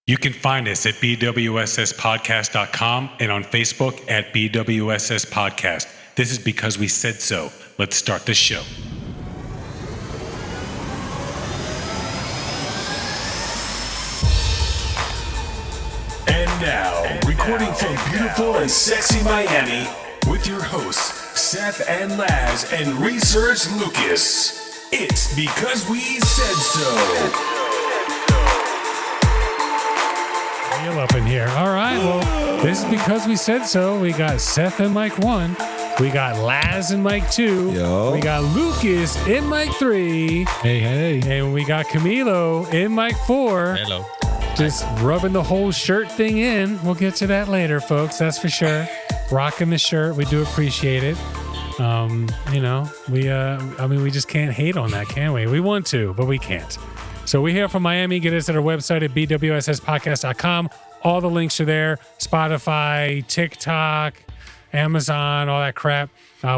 You can find us at BWSSpodcast.com and on Facebook at BWSS Podcast. This is because we said so. Let's start the show. And now, recording from beautiful and sexy Miami, with your hosts, Seth and Laz and Research Lucas. It's because we said so. Real up in here. All right, well, this is because we said so. We got Seth in mic 1. We got Laz in mic 2. Yo. We got Lucas in mic 3. Hey. And we got Camilo in mic 4. Hello. Just rubbing the whole shirt thing in. We'll get to that later, folks. That's for sure. Rocking the shirt. We do appreciate it. We just can't hate on that, can we? We want to, but we can't. So we're here from Miami. Get us at our website at BWSSpodcast.com. All the links are there. Spotify, TikTok, Amazon, all that crap.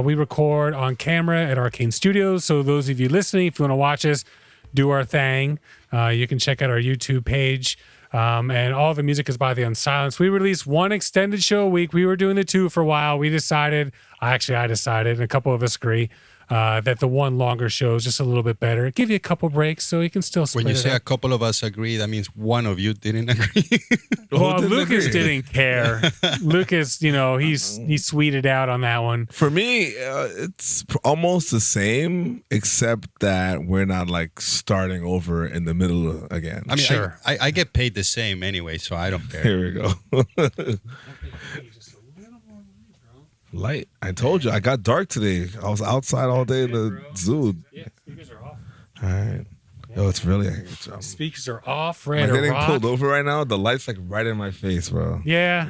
We record on camera at Arcane Studios. So those of you listening, if you want to watch us do our thing, you can check out our YouTube page. And all the music is by The Unsilenced. We release one extended show a week. We were doing the 2 for a while. I decided, and a couple of us agree, that the one longer show is just a little bit better. Give you a couple breaks so you can still split it. When you say a couple of us agree, that means one of you didn't agree. Well, Lucas didn't care. Lucas, he sweeted out on that one. For me, it's almost the same, except that we're not like starting over in the middle again. I mean, sure. I get paid the same anyway, so I don't care. Here we go. Light. I told you, I got dark today. I was outside all day in the zoo. Yeah, speakers are off. All right. Yo, it's really... Speakers are off, I'm ready to getting rock. pulled over right now. The light's like right in my face, bro. Yeah,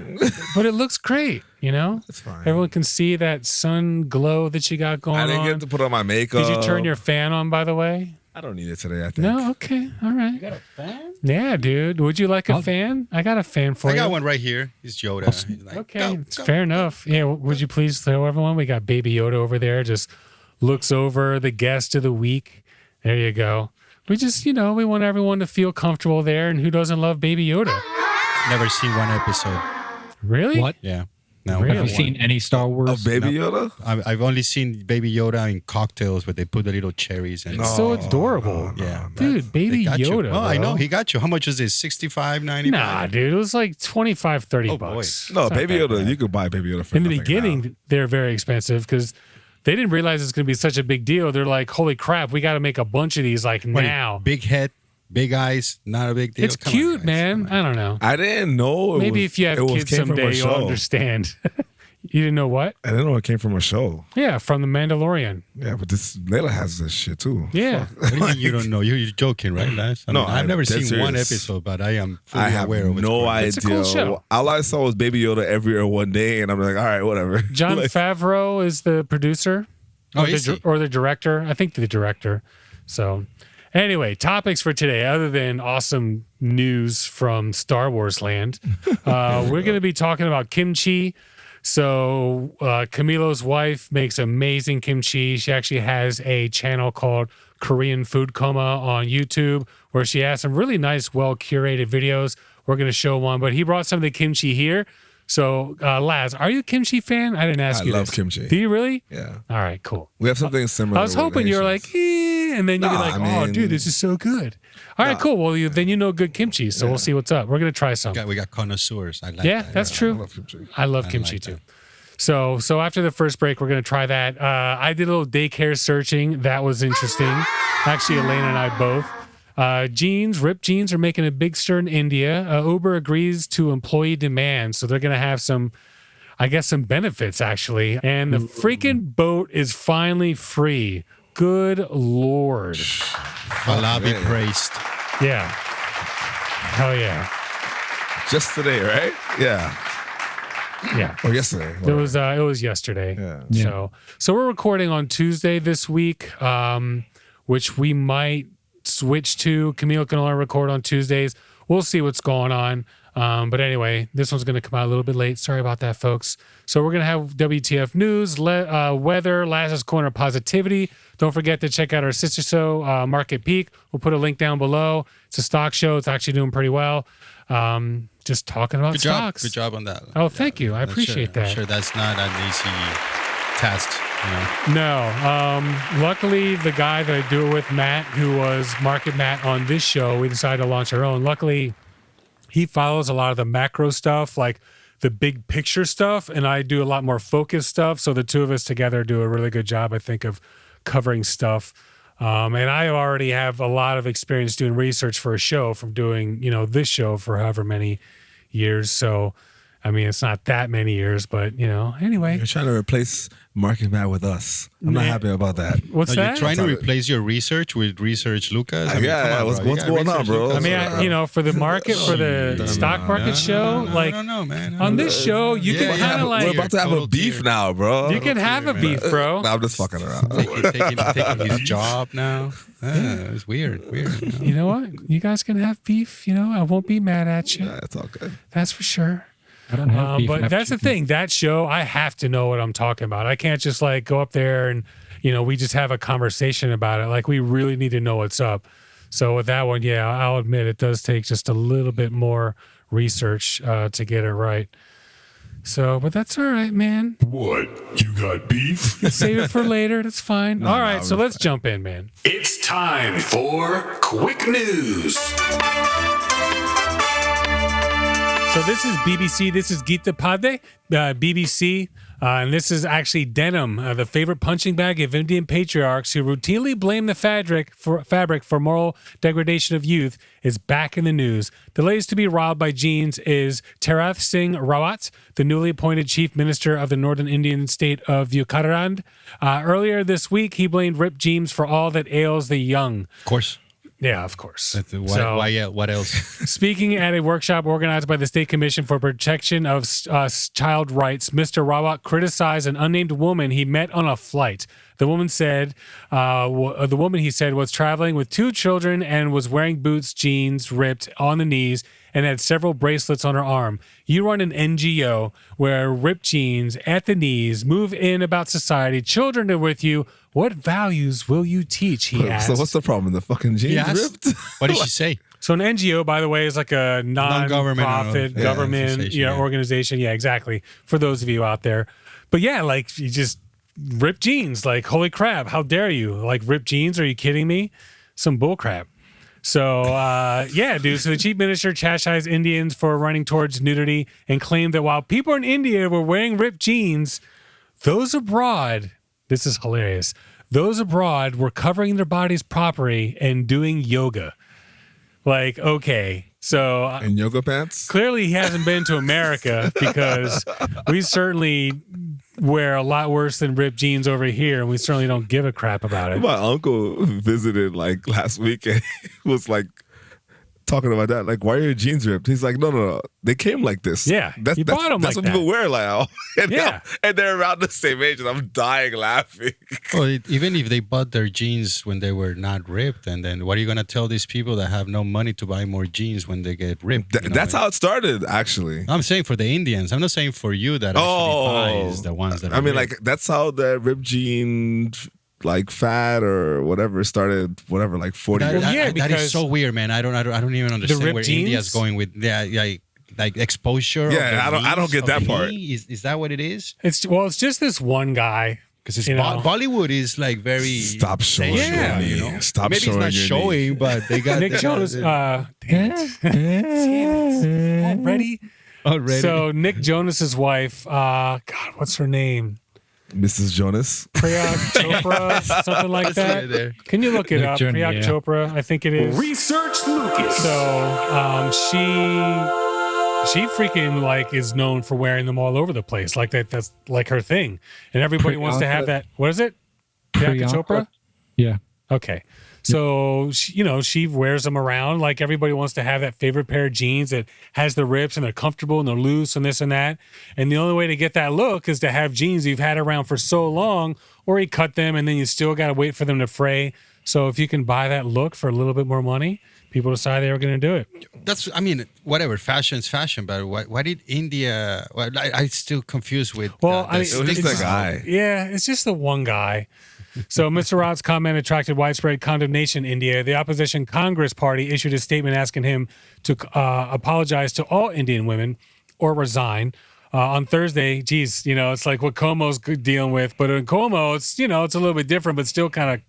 but it looks great, It's fine. Everyone can see that sun glow that you got going on. I didn't get to put on my makeup. Did you turn your fan on, by the way? I don't need it today, I think. No? Okay. All right. You got a fan? Yeah, dude. Would you like a fan? I got a fan for you. I got one right here. It's Yoda. He's like, Okay. It's fair enough. Yeah. Would you please tell everyone we got Baby Yoda over there, just looks over the guest of the week. There you go. We just, we want everyone to feel comfortable there. And who doesn't love Baby Yoda? Never seen one episode. Really? What? Yeah. No. Really? Have you seen any Star Wars? Of Baby Yoda? I've only seen Baby Yoda in cocktails where they put the little cherries in. It's so adorable. Yeah. Dude, Baby They got you. Yoda. Oh, I bro. know. He got you. How much is this? $65.95? Nah, dude. It was like $25, $30. Oh, boy. No, It's not Baby that Yoda, bad. you could buy Baby Yoda for In the nothing beginning, now. they're very expensive because they didn't realize it's going to be such a big deal. They're like, holy crap, we got to make a bunch of these like Wait, now. Big head, big eyes, not a big deal. It's Come on, cute, guys. man. I don't know. I didn't know. Maybe if you have kids came from someday, a you'll show. understand. You didn't know what? I didn't know it came from a show. Yeah, from The Mandalorian. Yeah, but this Layla has this shit too. Yeah. What do you mean you don't know? You're joking, right, Laz? No, I've never I'm seen dead one serious. episode, but I am fully I have aware of what's no going on. idea. It's a cool show. All I saw was Baby Yoda everywhere one day, and I'm like, all right, whatever. John Like, Favreau is the producer. Oh, or is he? or the director. I think the director. So anyway, topics for today, other than awesome news from Star Wars land, we're going to be talking about kimchi. So Camilo's wife makes amazing kimchi. She actually has a channel called Korean Food Coma on YouTube where she has some really nice, well-curated videos. We're going to show one, but he brought some of the kimchi here. So, Laz, are you a kimchi fan? I didn't ask I you love this. kimchi. Do you really? Yeah, All right, cool. we have something similar. I was with hoping you were Asians. like, and then you'd be Nah, like, I oh, mean- dude, this is so good. All right, cool. Well, then you know good kimchi, so we'll see what's up. We're going to try some. We got connoisseurs. I like Yeah, that. that's I true. love kimchi. I love I kimchi like too. that. So after the first break, we're going to try that. I did a little daycare searching. That was interesting. Actually, Elena and I both. Ripped jeans are making a big stir in India. Uber agrees to employee demand. So they're going to have some benefits actually. And the freaking boat is finally free. Good Lord. Allah be praised. Yeah. Hell yeah. Just today, right? Yeah. Yeah. Or yesterday. It was yesterday. Yeah. So we're recording on Tuesday this week, which we might switch to. Camilo can only record on Tuesdays. we'll see what's going on. But anyway, this one's going to come out a little bit late. Sorry about that, folks. So we're going to have WTF news, weather, Laz's Corner Positivity. Don't forget to check out our sister show, MarketPeek. We'll put a link down below. It's a stock show. It's actually doing pretty well. Just talking about stocks. Good job on that. Oh, thank you. I appreciate that. I'm sure that's not an easy test. No. Luckily, the guy that I do it with, Matt, who was Market Matt on this show, we decided to launch our own. Luckily, he follows a lot of the macro stuff, like the big picture stuff, and I do a lot more focused stuff. So the two of us together do a really good job, I think, of covering stuff. And I already have a lot of experience doing research for a show from doing, this show for however many years. So, I mean, it's not that many years, but, anyway. You're trying to replace Market Matt with us. I'm not happy about that. What's that? You're trying to replace your research with Research Lucas? I mean, what's going on, bro? I mean, for the market, for the stock market show, no, man. On this show, you can kind of We're about to have a beef now, bro. You can have a beef, bro. I'm just fucking around. Taking his job now. It's weird. You know what? You guys can have beef. I won't be mad at you. Yeah, it's all good. That's for sure. I don't have beef. But that's the thing. That show, I have to know what I'm talking about. I can't just go up there and, we just have a conversation about it. Like, we really need to know what's up. So with that one, yeah, I'll admit it does take just a little bit more research to get it right. So, but that's all right, man. What? You got beef? Save it for later. That's fine. All right, so let's jump in, man. It's time for quick news. So this is BBC. This is Gita Pade, BBC. And this is actually denim, the favorite punching bag of Indian patriarchs who routinely blame the fabric for moral degradation of youth, is back in the news. The latest to be robbed by jeans is Tirath Singh Rawat, the newly appointed chief minister of the northern Indian state of Uttarakhand. Earlier this week, he blamed ripped jeans for all that ails the young. Of course. Yeah, of course. Why? What else? Speaking at a workshop organized by the State Commission for Protection of Child Rights, Mr. Rawat criticized an unnamed woman he met on a flight. The woman said, he said, was traveling with 2 children and was wearing boots, jeans, ripped on the knees, and had several bracelets on her arm. You run an NGO where ripped jeans at the knees, move in about society, children are with you. What values will you teach? He asked. So what's the problem? The fucking jeans ripped? What did she say? So an NGO, by the way, is like a non-profit government organization. Yeah, exactly. For those of you out there. But yeah, like, you just ripped jeans. Like, holy crap, how dare you? Like, ripped jeans? Are you kidding me? Some bull crap. So, yeah, dude. So the chief minister chastised Indians for running towards nudity and claimed that while people in India were wearing ripped jeans, those abroad, this is hilarious, those abroad were covering their bodies properly and doing yoga. Like, okay. So in yoga pants? Clearly he hasn't been to America, because we certainly wear a lot worse than ripped jeans over here, and we certainly don't give a crap about it. My uncle visited like last week and he was like talking about that. Like, why are your jeans ripped? He's like, no. They came like this. Yeah. That's what people wear now. And they're around the same age, and I'm dying laughing. Well, even if they bought their jeans when they were not ripped, and then what are you going to tell these people that have no money to buy more jeans when they get ripped? That's how it started, actually. I'm saying for the Indians. I'm not saying for you that actually buys the ones that are ripped. Like, that's how the ripped jean like fad or whatever started, whatever, like 40 years. That is so weird, man. I don't even understand where India's going with like exposure. Yeah, I don't get that part. Is that what it is? It's just this one guy. Because Bollywood is like very stop showing. Stop maybe showing. Maybe it's not showing, but they got Nick Jonas. Already. So Nick Jonas's wife. God, what's her name? Mrs. Jonas. Priyank Chopra, something like that. Right. Can you look it up? Priyank Chopra, I think it is. Research Lucas. So she freaking like is known for wearing them all over the place. Like that's like her thing. And everybody wants to have that. What is it? Priyanka Chopra? Yeah. Okay. So, she wears them around. Like, everybody wants to have that favorite pair of jeans that has the rips and they're comfortable and they're loose and this and that. And the only way to get that look is to have jeans you've had around for so long, or you cut them and then you still got to wait for them to fray. So if you can buy that look for a little bit more money, people decided they were going to do it. I mean, whatever. Fashion's fashion, but why did India? Well, I still confused with. Well, It was just it's a guy. Yeah, it's just the one guy. So Mr. Raut's comment attracted widespread condemnation in India. The opposition Congress Party issued a statement asking him to apologize to all Indian women or resign. On Thursday, geez, it's like what Cuomo's dealing with. But in Cuomo, it's a little bit different, but still kind of.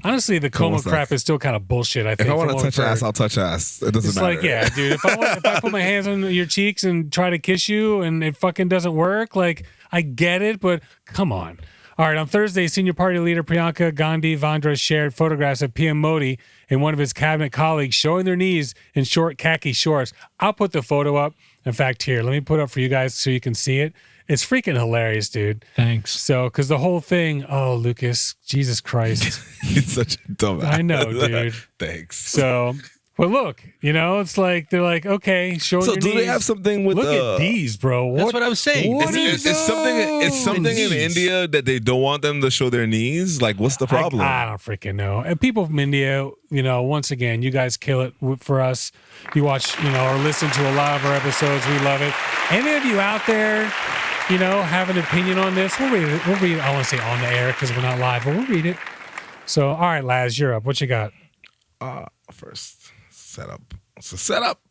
Honestly, the Cuomo crap is still kind of bullshit. I think. If I want to touch ass, I'll touch ass. It doesn't matter. It's like, yeah, dude. If I put my hands on your cheeks and try to kiss you, and it fucking doesn't work, like I get it, but come on. All right, on Thursday, senior party leader Priyanka Gandhi Vandra shared photographs of PM Modi and one of his cabinet colleagues showing their knees in short khaki shorts. I'll put the photo up. In fact, here, let me put it up for you guys so you can see it. It's freaking hilarious, dude. Thanks. So, because the whole thing, oh, Lucas, Jesus Christ. He's such a dumbass. I know, dude. Thanks. So, well, look, it's like, they're like, okay, showing So your do knees. they have something with Look at these, bro. That's what I was saying. What It's are something in Knees. India that they don't want them to show their knees. Like, what's the problem? I don't freaking know. And people from India, once again, you guys kill it for us. You watch, or listen to a lot of our episodes. We love it. Any of you out there, have an opinion on this? We'll read it. I want to say on the air because we're not live, but we'll read it. So, all right, Laz, you're up. What you got? First, setup. So setup.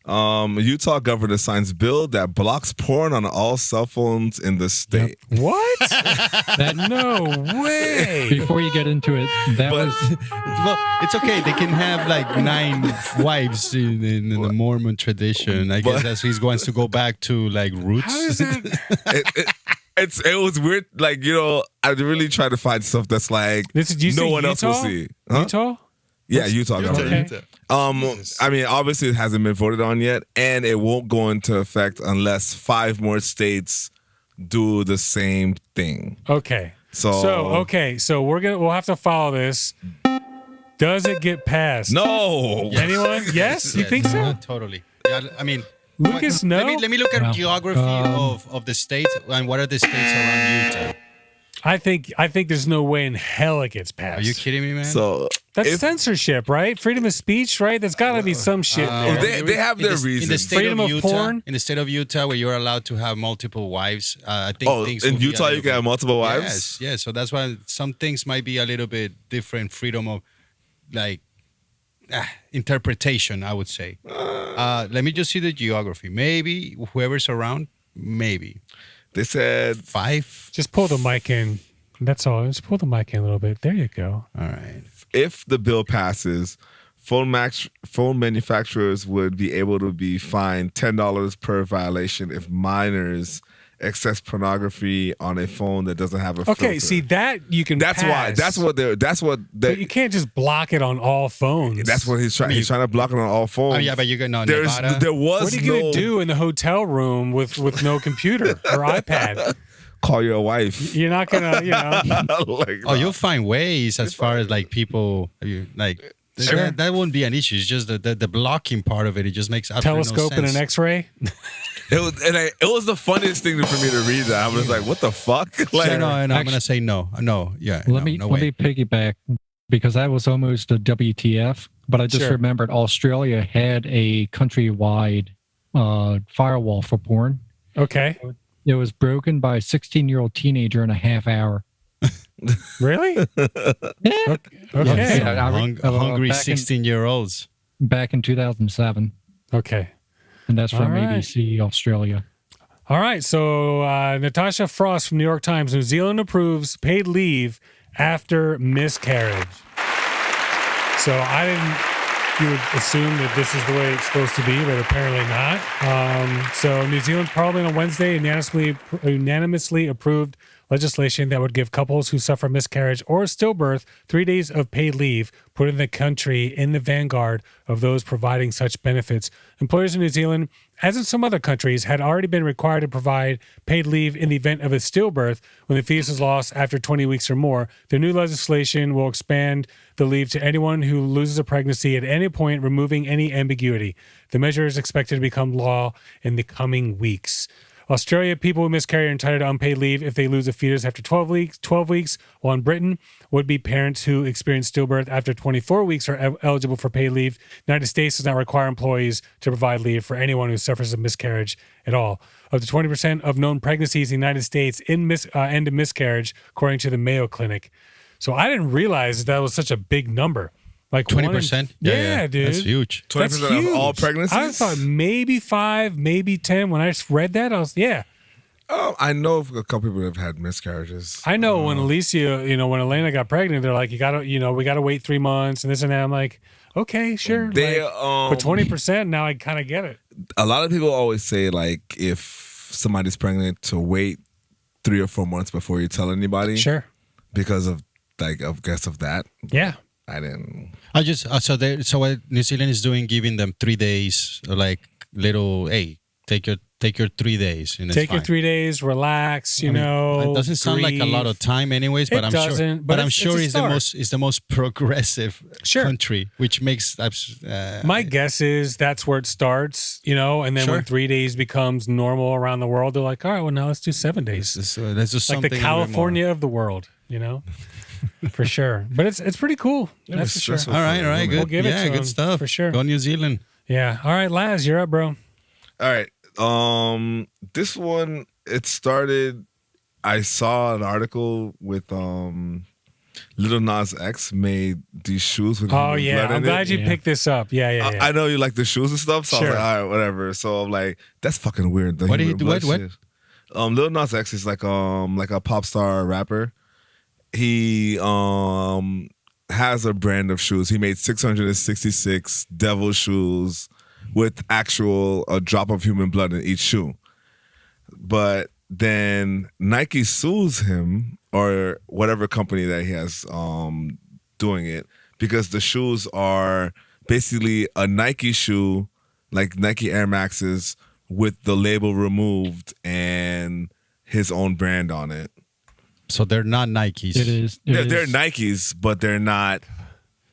Utah governor signs bill that blocks porn on all cell phones in the state. What? That, No way. before you get into it, that But- was Well, it's okay. They can have like 9 wives in the Mormon tradition. I guess that's he's going to go back to like roots. How is that? It was weird. Like, I really try to find stuff that's like You no say one else will Utah? see. Huh? Utah? Yeah, Utah governor. Okay. I mean, obviously it hasn't been voted on yet, and it won't go into effect unless 5 more states do the same thing. Okay. So we'll have to follow this. Does it get passed? No. Anyone? Yes? You think so? Totally. Yeah, I mean, Lucas, no? Let me look at No. geography of the states and what are the states around Utah. I think there's no way in hell it gets passed. Are you kidding me, man? So That's if- censorship, right? Freedom of speech, right? There's got to be some shit in there. they have their in the reasons. state Freedom of Utah, porn? in the state of Utah, where you're allowed to have multiple wives, I think things in will be a Utah little you can have bit- multiple wives? Yes. So that's why some things might be a little bit different. Freedom of, like, interpretation, I would say. Let me just see the geography. Maybe whoever's around, maybe They said 5. Just pull the mic in. That's all. Just pull the mic in a little bit. There you go. All right. if the bill passes, phone manufacturers would be able to be fined $10 per violation if minors access pornography on a phone that doesn't have a filter. Okay, see that you can. That's why. pass, but you can't just block it on all phones. That's what he's trying. He's trying to block it on all phones. Oh yeah, but you're gonna There was What are you gonna do in the hotel room with no computer or iPad? Call your wife. You're not gonna, Like, Oh, you'll find ways as far as like people like. Sure. That wouldn't be an issue. It's just the blocking part of it. It just makes absolutely telescope no and sense. an X-ray. it was the funniest thing for me to read that. I was like, what the fuck? Like, So, no, and I'm gonna say no. No, yeah. Let me piggyback because that was almost a WTF. But I just Sure. remembered Australia had a countrywide firewall for porn. Okay, It was broken by a 16-year-old teenager in a half hour. really? Yeah. Okay, Yeah. Hungry back in- 16-year-olds. Back in 2007, okay. and that's from All right. ABC Australia. All right. So Natasha Frost from New York Times: New Zealand approves paid leave after miscarriage. So I didn't. You would assume that this is the way it's supposed to be, but apparently not. So New Zealand's Parliament on Wednesday unanimously approved legislation that would give couples who suffer miscarriage or stillbirth 3 days of paid leave, putting the country in the vanguard of those providing such benefits. Employers in New Zealand, as in some other countries, had already been required to provide paid leave in the event of a stillbirth when the fetus is lost after 20 weeks or more. The new legislation will expand the leave to anyone who loses a pregnancy at any point, removing any ambiguity. The measure is expected to become law in the coming weeks. Australia, people who miscarry are entitled to unpaid leave if they lose a fetus after 12 weeks, while in Britain, would-be parents who experience stillbirth after 24 weeks are eligible for paid leave. The United States does not require employees to provide leave for anyone who suffers a miscarriage at all. Up to 20% of known pregnancies in the United States end in miscarriage, according to the Mayo Clinic. So I didn't realize that was such a big number. Like 20%? Yeah, dude. That's huge. 20% of all pregnancies? I thought maybe 5, maybe 10. When I read that, I was, Oh, I know of a couple people that have had miscarriages. I know when Alicia, when Elena got pregnant, they're like, we got to wait 3 months and this and that. I'm like, okay, sure. But 20%, now I kind of get it. A lot of people always say, like, if somebody's pregnant, to wait 3 or 4 months before you tell anybody. Sure. Because of, like, I guess of that. Yeah. I didn't. I just so what New Zealand is doing, giving them 3 days, like little, hey, take your 3 days. And Take your 3 days, relax. It doesn't sound like a lot of time, anyways. But It I'm doesn't, sure. but I'm it's sure a it's the most progressive country, which makes my guess is that's where it starts. And then when 3 days becomes normal around the world, they're like, all right, well now let's do 7 days. Let's do something like the California of the world. For sure. But it's pretty cool. That's for sure. All right, good. We'll give it to good him, stuff. for sure. Go New Zealand. Yeah. All right, Laz, you're up, bro. All right. This one, it started. I saw an article with Lil Nas X made these shoes with Oh yeah, blood in I'm glad it. you picked this up. Yeah. I know you like the shoes and stuff, so I was Sure. like, all right, whatever. So I'm like, that's fucking weird. What did he do? What? Lil Nas X is like a pop star rapper. He has a brand of shoes. He made 666 devil shoes with a drop of human blood in each shoe. But then Nike sues him, or whatever company that he has doing it, because the shoes are basically a Nike shoe, like Nike Air Maxes, with the label removed and his own brand on it. So they're not Nikes. It is. They're Nikes, but they're not.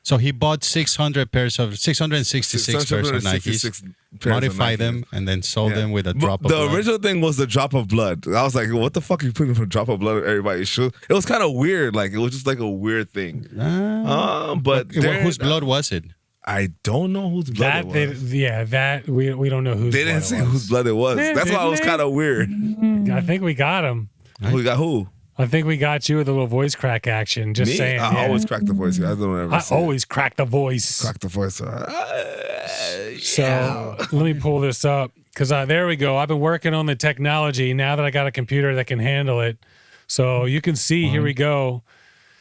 So he bought 666 pairs of Nikes, modified them, and then sold them with a drop of blood. The original thing was the drop of blood. I was like, what the fuck are you putting for a drop of blood in everybody's shoe? It was kind of weird. Like, it was just like a weird thing. But whose blood was it? I don't know whose blood it was. We don't know whose. They didn't say whose blood it was. That's why it was kind of weird. I think we got him. We got who? I think we got you with a little voice crack action. Just Me? saying. I always crack the voice. I don't ever. I say it. always crack the voice. Crack the voice. So let me pull this up because there we go. I've been working on the technology now that I got a computer that can handle it. So you can see, here we go.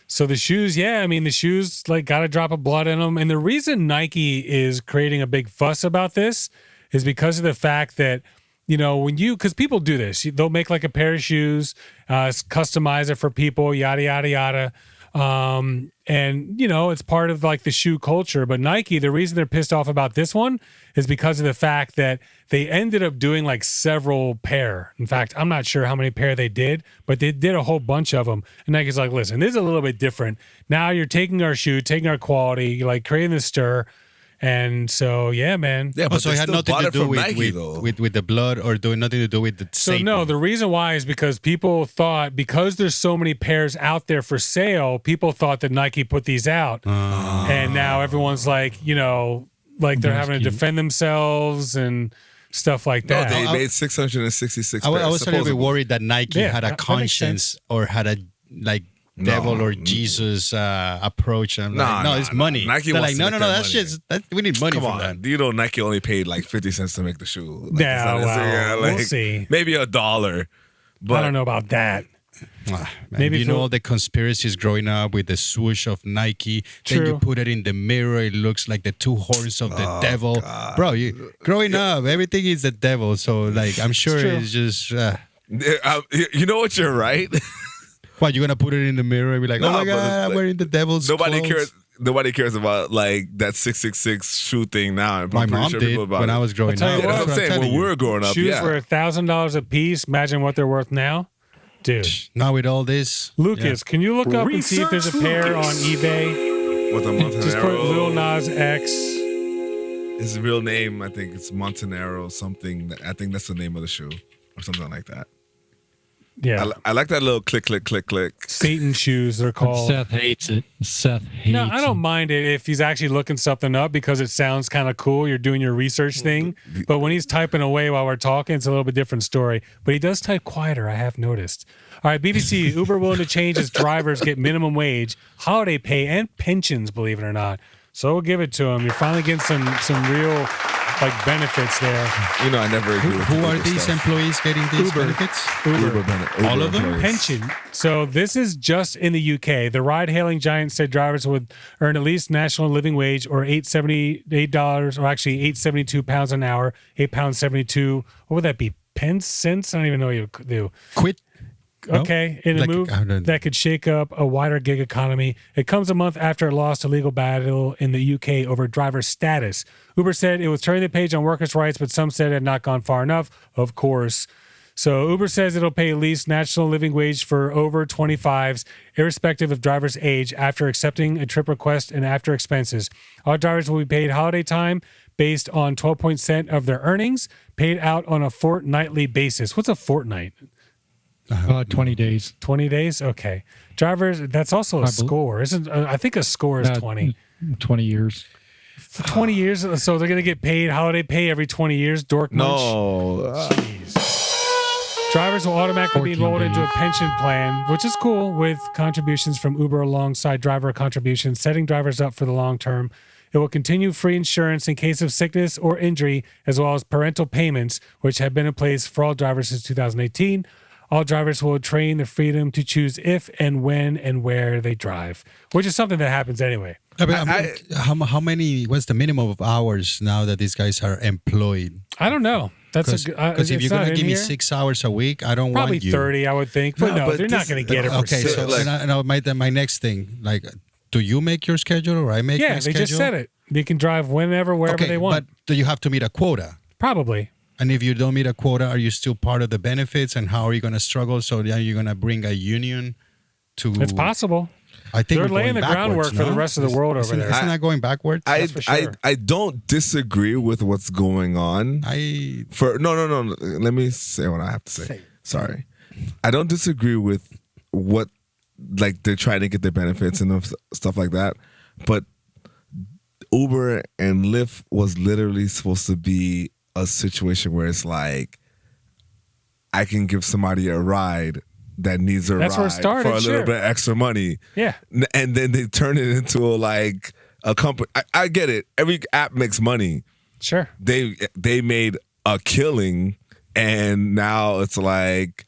So the shoes, the shoes like got a drop of blood in them. And the reason Nike is creating a big fuss about this is because of the fact that, because people do this, they'll make like a pair of shoes, customize it for people, yada, yada, yada. And, it's part of like the shoe culture. But Nike, the reason they're pissed off about this one is because of the fact that they ended up doing like several pair. In fact, I'm not sure how many pair they did, but they did a whole bunch of them. And Nike's like, listen, this is a little bit different. Now you're taking our shoe, taking our quality, you're like creating the stir. And so, yeah, man. Yeah, but so it had nothing to do with the blood, or doing nothing to do with the So Satan. no, the reason why is because people thought, because there's so many pairs out there for sale, people thought that Nike put these out. And now everyone's like, like they're having to defend themselves and stuff like that. No, they made 666 I pairs, was a little bit supposedly. worried that Nike had a that makes conscience or had a devil or Jesus approach. I'm like, no, it's money. Nike They're wants like, to no, make that's that shit. We need money Come from on, that. you know Nike only paid like 50 cents to make the shoe. Like, Yeah, it's not- well, we'll see. Maybe $1. But I don't know about that. Man, Maybe you for- know all the conspiracies growing up with the swoosh of Nike. Then True. you put it in the mirror, it looks like the two horns of the devil. Bro, growing up, everything is the devil. So like, I'm sure true. it's just. You know what? You're right. What, you're gonna put it in the mirror and be like, No, oh my but god, I'm wearing the devil's Nobody clothes. cares. Nobody cares about like that 666 shoe thing now. I'm My pretty mom sure did people about when it. I was growing tell up. you Yeah, that's what I'm saying. When we were growing up, Shoes yeah. were $1,000 a piece. Imagine what they're worth now. Dude. Now with all this, Lucas, can you look up and see if there's a pair on eBay? With a Just put Montanero. Lil Nas X. His real name, I think it's Montanero something. I think that's the name of the shoe. or something like that. Yeah. I like that little click, click, click, click. Satan shoes, they're called. Seth hates it. Seth hates No, I don't it. mind it if he's actually looking something up because it sounds kind of cool. You're doing your research thing. But when he's typing away while we're talking, it's a little bit different story. But he does type quieter, I have noticed. All right, BBC, Uber willing to change its drivers get minimum wage, holiday pay, and pensions, believe it or not. So we'll give it to him. You're finally getting some real benefits there. You know, I never agree with Who the are Uber these stuff. employees getting these benefits? Uber All of them? employees. Pension. So this is just in the UK. The ride-hailing giant said drivers would earn at least national living wage or $8.78, or actually £8.72 an hour, £8.72. What would that be? Pence, cents? I don't even know what you do. Quit. No? Okay, in a Like, move I don't- that could shake up a wider gig economy. It comes a month after it lost a legal battle in the UK over driver status. Uber said it was turning the page on workers' rights, but some said it had not gone far enough, of course. So Uber says it'll pay at least national living wage for over 25s, irrespective of driver's age, after accepting a trip request and after expenses. All drivers will be paid holiday time based on 12% of their earnings, paid out on a fortnightly basis. What's a fortnight? 20 days. 20 days? Okay. Drivers, that's also a score. Isn't I think a score is 20. 20 years. 20 years, so they're going to get paid holiday pay every 20 years, dork munch? No. Drivers will automatically be 14 enrolled into a days. pension plan, which is cool, with contributions from Uber alongside driver contributions, setting drivers up for the long term. It will continue free insurance in case of sickness or injury, as well as parental payments, which have been in place for all drivers since 2018. All drivers will train the freedom to choose if and when and where they drive, which is something that happens anyway. How many? What's the minimum of hours now that these guys are employed? I don't know. That's Because if you're gonna give me 6 hours a week, I don't probably want you. 30, I would think. But no, but they're not this- going to get it for Okay, six. so my next thing, like, do you make your schedule or I make my Yeah, they schedule? just said it. They can drive whenever, wherever Okay, they want. but do you have to meet a quota? Probably. And if you don't meet a quota, are you still part of the benefits? And how are you going to struggle? So are you going to bring a union to? It's possible. I think They're we're laying going the groundwork backwards, for the no? rest of the world over Isn't- there. Isn't that going backwards? I for sure. don't disagree with what's going on. No. Let me say what I have to say. Sorry. I don't disagree with what, like, they're trying to get their benefits and stuff like that. But Uber and Lyft was literally supposed to be a situation where it's like, I can give somebody a ride that needs a That's where it ride started, for a little sure. bit extra money. Yeah. And then they turn it into like a company. I get it. Every app makes money. Sure. They made a killing, and now it's like,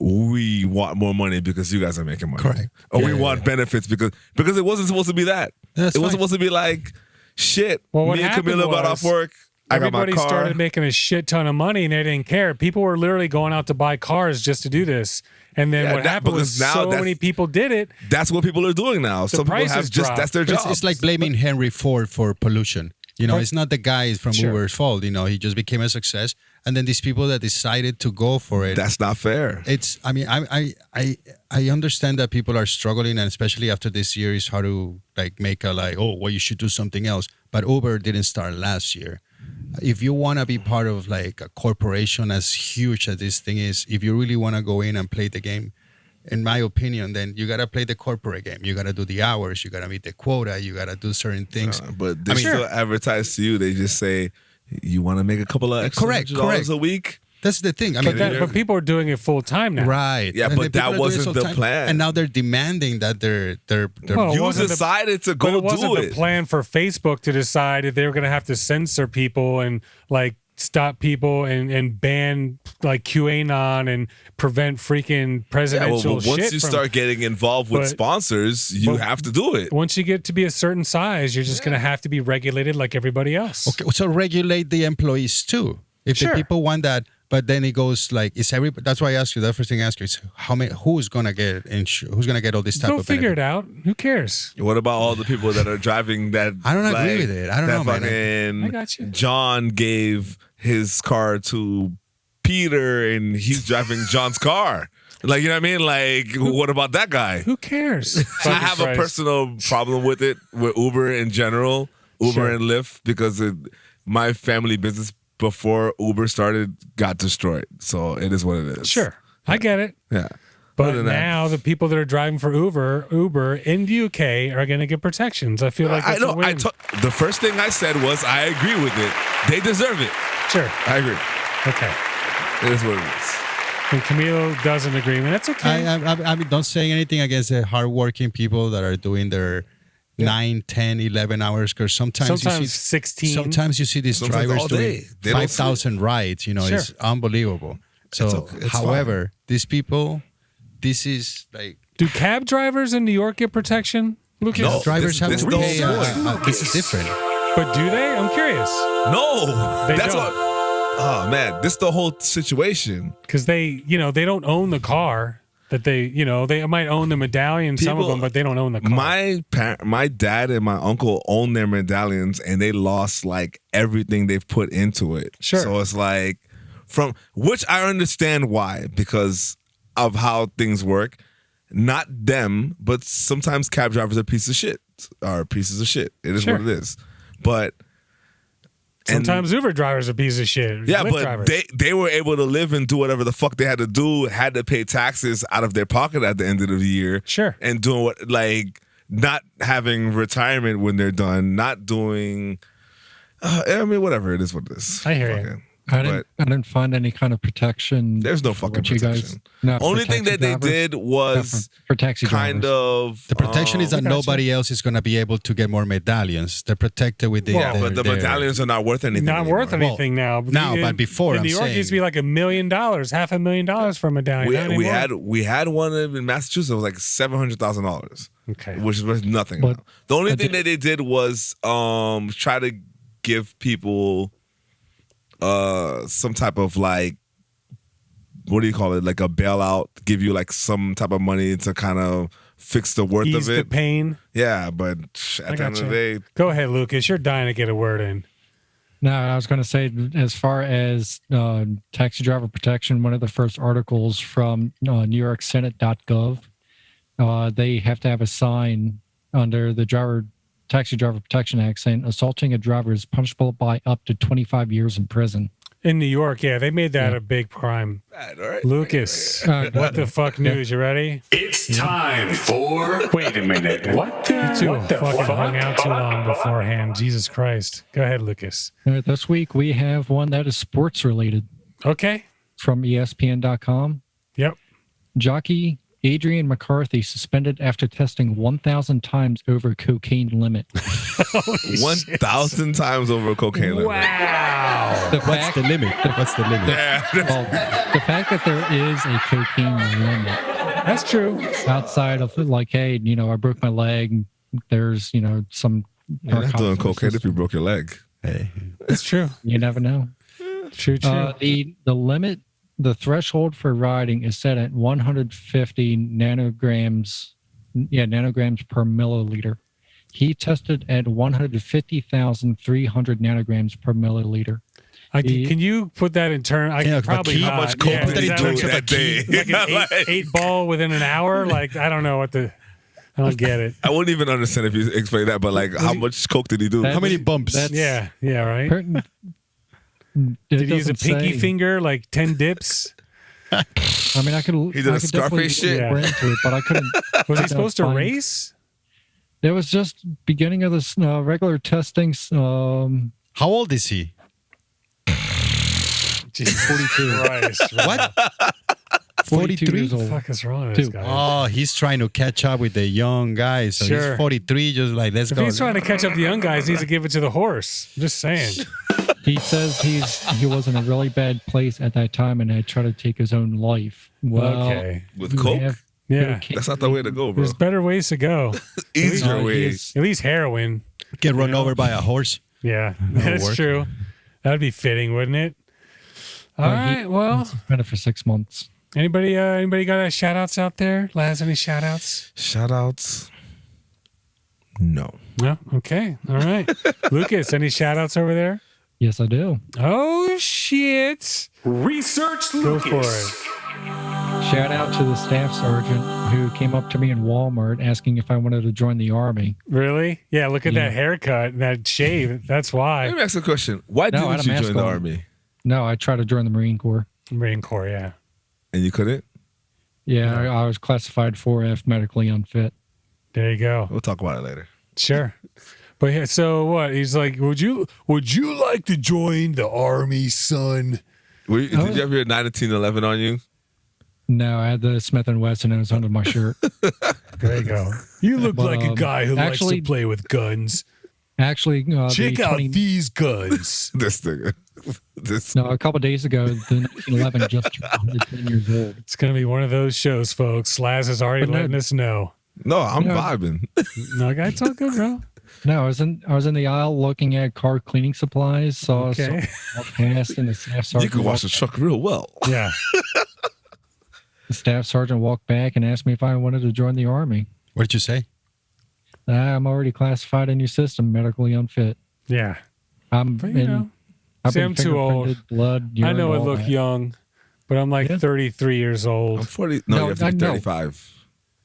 we want more money because you guys are making money. Correct. Or we want benefits because it wasn't supposed to be that. That's it wasn't fine. supposed to be like, shit, Well, what me and happened Camilo got was off work. I got Everybody my car. started making a shit ton of money and they didn't care. People were literally going out to buy cars just to do this. And then Yeah, what that- happened was because now so that's- many people did it. That's what people are doing now. Some people prices have just dropped. that's their But job. it's like blaming Henry Ford for pollution. You know, Right. it's not the guy from Sure. Uber's fault. You know, he just became a success. And then these people that decided to go for it. That's not fair. It's. I mean, I understand that people are struggling, and especially after this year, is how to like make a like, oh, well, you should do something else. But Uber didn't start last year. If you want to be part of like a corporation as huge as this thing is, if you really want to go in and play the game, in my opinion, then you gotta play the corporate game. You gotta do the hours. You gotta meet the quota. You gotta do certain things. But they I mean- still advertise to you. They just say, you want to make a couple of extra Correct, $100 a week? That's the thing. I mean, But people are doing it full time now. right? Yeah, And but then people that are doing wasn't it the full-time. plan. And now they're demanding that they're Well, it You wasn't the- decided to But go it wasn't do the it. plan for Facebook to decide that they were going to have to censor people and like stop people and ban like QAnon and prevent freaking Yeah, presidential well, once shit you from- start getting involved with But- sponsors, you but- have to do it. Once you get to be a certain size, you're just going to have to be regulated like everybody else. Okay, so regulate the employees too. If Sure. the people want that, but then it goes like, is everybody? That's why I asked you. The first thing I asked you is how many? Who's gonna get who's gonna get all this type Go of figure benefit? it out. Who cares? What about all the people that are driving that? I don't agree like, with it. I don't that know, man. fucking I got you. John gave his car to Peter, and he's driving John's car. Like, you know what I mean? Like, what about that guy? Who cares? I have a personal problem with it, with Uber in general, Uber Sure. and Lyft, because my family business before Uber started got destroyed. So it is what it is. Sure, I get it. Yeah. But Other than that- now the people that are driving for Uber in the UK are going to get protections. I feel like I it's a know. win. The first thing I said was I agree with it. They deserve it. Sure. I agree. Okay. It is what it is. And Camilo doesn't agree. And that's okay. I mean, don't say anything against the hardworking people that are doing their 9, 10, 11 hours. Because sometimes you see 16. Sometimes you see these Sometimes drivers all doing day. They don't 5,000 rides. You know, Sure. it's unbelievable. So, okay. It's however, these people, this is like Do cab drivers in New York get protection? Lucas? No. drivers have this to the pay. whole point. This is different. But do they? I'm curious. No. They That's don't. what. Oh man, this is the whole situation. Because they don't own the car. That they might own the medallion, some of People- them, but they don't own the car. My dad and my uncle own their medallions, and they lost like everything they've put into it. Sure. So it's like from which I understand why, because of how things work. Not them, but sometimes cab drivers are pieces of shit. It is Sure. what it is. But Sometimes Uber drivers are pieces of shit. yeah, Lyft but drivers. they were able to live and do whatever the fuck they had to do, had to pay taxes out of their pocket at the end of the year. Sure. And doing what, like, not having retirement when they're done, not doing, I mean, whatever, it is what it is. I hear you. Fuck it. I didn't find any kind of protection. There's no for fucking what you guys- protection. not for Only thing taxi that they drivers. did was For taxi kind drivers. of The protection is that gotcha. nobody else is going to be able to get more medallions. They're protected with the. yeah, but the medallions are not worth anything. Not worth anymore. anything now. but before, in I'm New York, it used to be saying- like $1 million, $500,000 for a medallion. Not We anymore. had one in Massachusetts. It was like $700,000. Okay. Which was nothing. But now. The only I thing that they did was try to give people some type of like, what do you call it? Like a bailout, give you like some type of money to kind of fix the worth Ease of the it. pain. Yeah, but I at the end of gotcha. the day, Go ahead, Lucas. You're dying to get a word in. No, I was going to say, as far as taxi driver protection, one of the first articles from NewYorkSenate.gov, they have to have a sign under the Taxi Driver Protection Act saying assaulting a driver is punishable by up to 25 years in prison. In New York, yeah, they made that a big crime. bad, all right? Lucas, what the fuck news? You ready? It's time for. Wait a minute. What the? You two What the fucking fuck? hung out too long beforehand. Jesus Christ. Go ahead, Lucas. This week, we have one that is sports related Okay. from ESPN.com. Yep. Jockey Adrian McCarthy suspended after testing 1,000 times over cocaine limit. 1,000 times over cocaine. limit. Wow. The What's fact, the limit? What's the limit? well, the fact that there is a cocaine limit That's true. outside of like, hey, I broke my leg. There's, some. You're not doing narcotics cocaine if you broke your leg. Hey. That's true. You never know. True. The limit, the threshold for riding is set at 150 nanograms per milliliter. He tested at 150,300 nanograms per milliliter. Can you put that in turn? I Yeah, can probably how not. much coke Yeah, did is he that do like that day? Like an Like- eight ball within an hour? Like, I don't know what the. I don't get it. I wouldn't even understand if you explained that, but like, how much coke did he do? That- How many bumps? That's- Yeah, right. Did Did he use a pinky finger, like 10 dips? I mean, I could. He did I a could definitely Scarface shit? look more into it, but I couldn't. Was he supposed to find- race? It was just beginning of this regular testing. How old is he? Jesus 42. Christ. What? 42 years What the old. fuck is wrong with this Two. guy? Oh, he's trying to catch up with the young guys. So Sure. he's 43, just like, let's If go. he's trying to catch up the young guys, he needs to give it to the horse. I'm just saying. He says he was in a really bad place at that time and had tried to take his own life. Well, Okay. With you coke? have Yeah. cocaine. That's not the way to go, bro. There's better ways to go. Easier No, way. he's- At least heroin. Get run over by a horse. Yeah, that's work. true. That'd be fitting, wouldn't it? All right. Well, Suspended for 6 months. anybody got shout outs out there? Laz, any shout outs? Shout outs? No. No? Okay. All right. Lucas, any shout outs over there? Yes, I do. Oh, shit. Research Go Lucas. for it. Shout out to the staff sergeant who came up to me in Walmart asking if I wanted to join the army. Really? Yeah, look at Yeah. that haircut and that shave. That's Let why. me ask a question. Why No, I had didn't a you join mask the on. army? No, I tried to join the Marine Corps. Marine Corps, yeah. And you couldn't? Yeah, I was classified 4F, medically unfit. There you go. We'll talk about it later. Sure. But yeah, so what? He's like, would you like to join the army, son? Did you have your 1911 on you? No, I had the Smith & Wesson and it was under my shirt. There you go. You look like a guy who likes to play with guns. Actually, check out these guns. This nigga. No, a couple of days ago, the 1911 just turned 110 years old. It's going to be one of those shows, folks. Slaz is already letting us know. No, I'm vibing. No, it's all good, bro. No, I was in the aisle looking at car cleaning supplies. Saw someone walk past, and the staff sergeant. You can wash the truck real well. Yeah. The staff sergeant walked back and asked me if I wanted to join the army. What did you say? I'm already classified in your system, medically unfit. Yeah. I've See, been I'm too old. fingerprinted, blood, I urine, know I all look that. young, but I'm like 33 years I'm old. 40. No, No, you have to I be know. 35.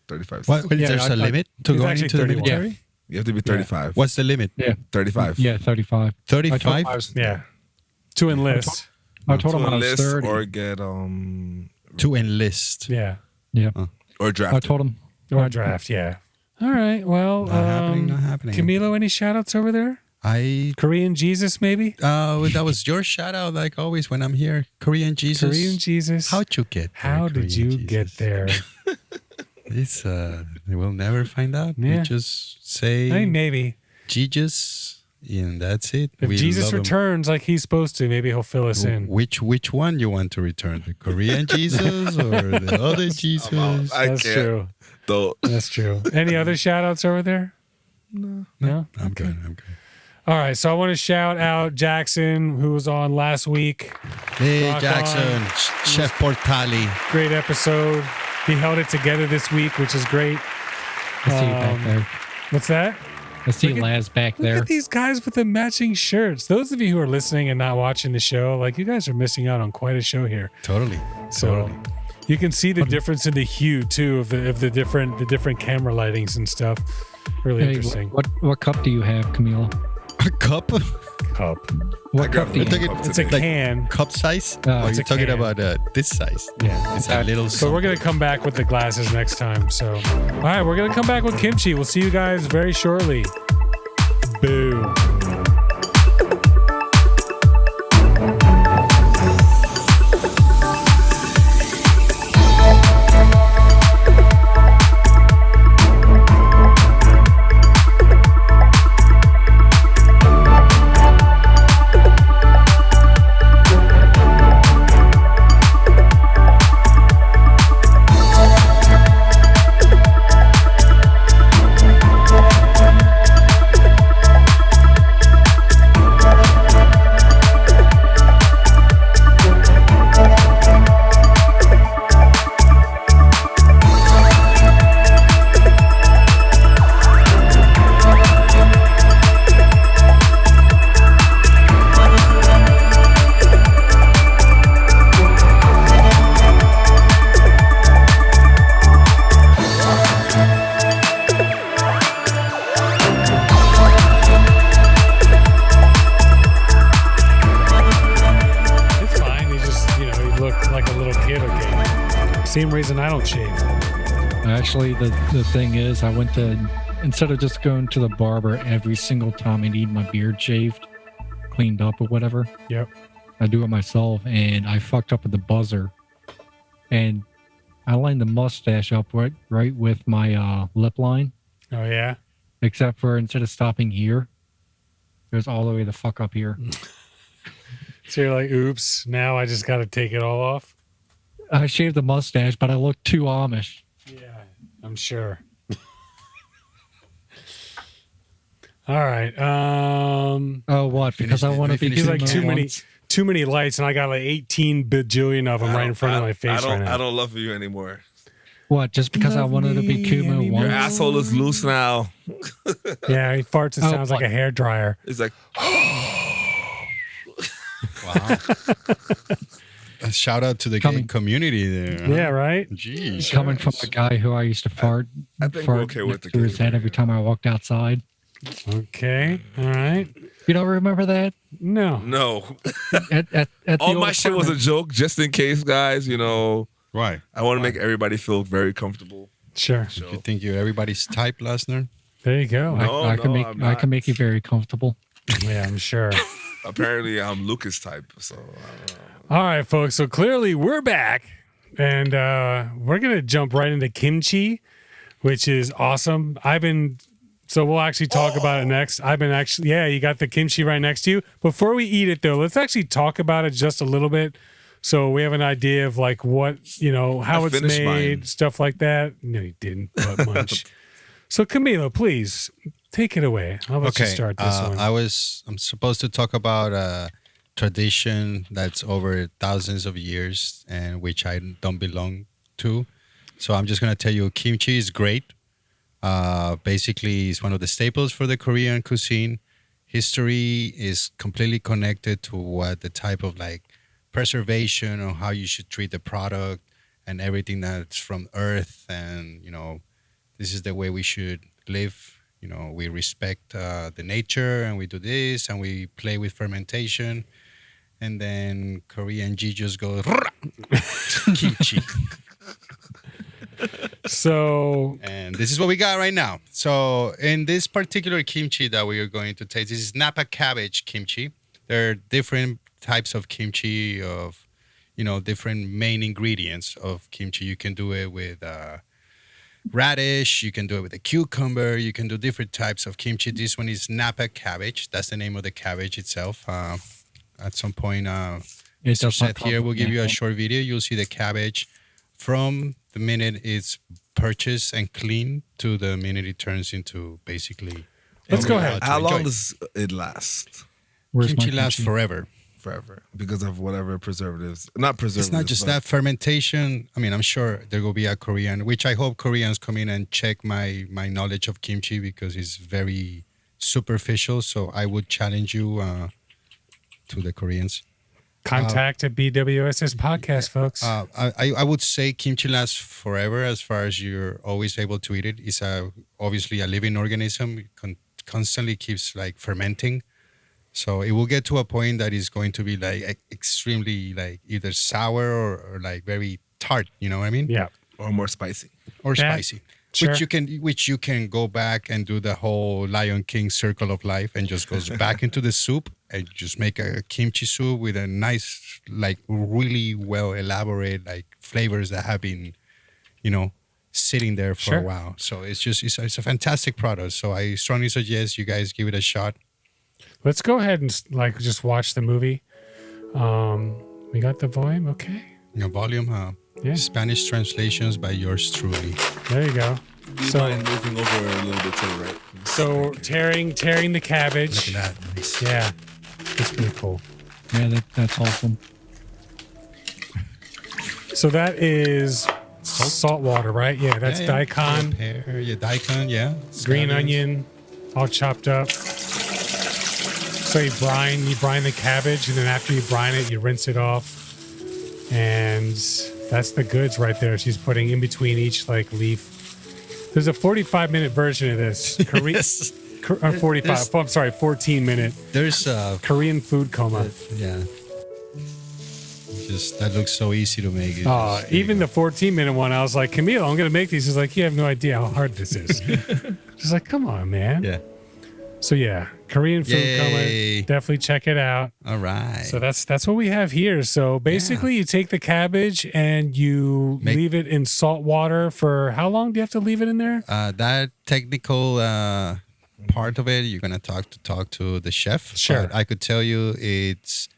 35. What? Yeah, There's I- a limit to He's going actually into the 31. military? You have to be 35. What's the limit? Yeah, 35. yeah, 35. 35? Yeah. To enlist. I told To him I was enlist 30. or get To enlist. Yeah. Yeah, or I drafted. told him. Or draft, yeah. All right. Well, Not happening. Camilo, any shout outs over there? Korean Jesus, maybe? That was your shout out, like always when I'm here. Korean Jesus. Korean Jesus. How'd you get there, How did Korean you Jesus? get there? It's we'll never find out. Yeah. We just say I mean, maybe. Jesus, and that's it. If We Jesus love him. returns like he's supposed to, maybe he'll fill us in. Which one you want to return? The Korean Jesus or the other Jesus? I That's can't. true. Though. That's true. Any other shout outs over there? No? I'm good. All right. So I want to shout out Jackson, who was on last week. Hey, Rock Jackson, on. Chef Portali. Great episode. He held it together this week, which is great. I see you back there. What's that? I see Look at- Laz back Look there. at these guys with the matching shirts. Those of you who are listening and not watching the show, like you guys are missing out on quite a show here. Totally. So you can see the difference in the hue too of the different camera lightings and stuff. Really Hey, interesting. what cup do you have, Camilo? A cup? Cup. What cup do you Took have? it- It's a like can. cup size? Oh, Or it's you're a talking can. about this size? Yeah. It's a little. So we're gonna come back with the glasses next time. So, all right, we're gonna come back with kimchi. We'll see you guys very shortly. Boom. It's fine. He just, he looked like a little kid again. Same reason I don't shave. Actually, the thing is, I went to, instead of just going to the barber every single time I need my beard shaved, cleaned up or whatever, Yep. I do it myself, and I fucked up with the buzzer. And I lined the mustache up right with my lip line, Oh yeah. except for instead of stopping here, it was all the way the fuck up here. So you're like, oops. Now I just got to take it all off. I shaved the mustache, but I looked too Amish. Yeah, I'm sure. All right. Oh, what? Because I want to be He's like Kumo too many lights, and I got like 18 bajillion of them right in front of my face right now. I don't love you anymore. What? Just because I Love wanted to be me Kumo anymore. Your once? asshole is loose now. Yeah, he farts and Oh, sounds like a hair dryer. It's like, Wow. A shout out to the gay Coming- community there. huh? Yeah, right? Jeez. Coming from a guy who I used to fart, I think fart we're okay with next the to his gay head every time I walked outside. Okay. All right. You don't remember that? No. No. At the All old my shit was a apartment. joke, just in case, guys. You know, Right. I want to make everybody feel very comfortable. Sure. So, You think you're everybody's type, Lesnar? There you go. No. I can make I'm I not. can make you very comfortable. Yeah, I'm sure. apparently I'm Lucas type. So All right, folks. So clearly we're back, and we're gonna jump right into kimchi, which is awesome. So we'll actually talk about it next. You got the kimchi right next to you. Before we eat it, though, let's actually talk about it just a little bit, so we have an idea of like what how it's finished made, mine. stuff like that. No, you didn't, but much. So Camilo, please take it away. I'll let you start this one. I'm supposed to talk about a tradition that's over thousands of years and which I don't belong to. So I'm just gonna tell you, kimchi is great. Basically, it's one of the staples for the Korean cuisine. History is completely connected to what the type of like preservation or how you should treat the product and everything that's from earth. And, this is the way we should live. We respect the nature and we do this and we play with fermentation. And then Korean G just goes, kimchi. So And this is what we got right now. So in this particular kimchi that we are going to taste, this is Napa Cabbage kimchi. There are different types of kimchi of, different main ingredients of kimchi. You can do it with radish. You can do it with a cucumber. You can do different types of kimchi. This one is Napa Cabbage. That's the name of the cabbage itself. At some point, It Mr. does not Seth here will give you a come- short video. You'll see the cabbage from the minute it's purchased and cleaned to the minute it turns into basically. Let's go what we're ahead. about to how long enjoy. does it last? Where's kimchi my lasts kimchi? forever? Forever, because of whatever preservatives. Not preservatives. It's not just but that fermentation. I mean, I'm sure there will be a Korean, which I hope Koreans come in and check my knowledge of kimchi because it's very superficial. So I would challenge you to the Koreans. contact at BWSS podcast, folks. I would say kimchi lasts forever as far as you're always able to eat it. It's obviously a living organism. It constantly keeps like fermenting. So it will get to a point that is going to be like extremely like either sour or like very tart. You know what I mean? Yeah. or more spicy. Or Yeah, spicy. sure. Which you can go back and do the whole Lion King circle of life and just goes back into the soup and just make a kimchi soup with a nice, like really well elaborate like flavors that have been, sitting there for Sure. a while. So it's a fantastic product. So I strongly suggest you guys give it a shot. Let's go ahead and like just watch the movie. We got the volume. Okay. Volume, Yeah. Spanish translations by yours truly. There you go. Do you So- mind moving over a little bit to the right? So tearing the cabbage. Look at that. Nice. Yeah. That's pretty cool. Yeah, that's awesome. So that is salt water, right? Yeah, that's daikon, Pear, yeah, daikon, yeah. green Scallions. onion, all chopped up. So you brine the cabbage, and then after you brine it, you rinse it off. And that's the goods right there. She's putting in between each like leaf. There's a 45-minute version of this. Yes. 45. I'm sorry, 14-minute There's Korean food coma. yeah. Just that looks so easy to make. Even the 14-minute one, I was like, Camilo, I'm going to make these. He's like, you have no idea how hard this is. She's like, come on, man. Yeah. So yeah, Korean food Yay. coma. Definitely check it out. All right. So that's what we have here. So basically, you take the cabbage and you leave it in salt water for how long do you have to leave it in there? That technical part of it, you're gonna talk to the chef. Sure. But I could tell you it's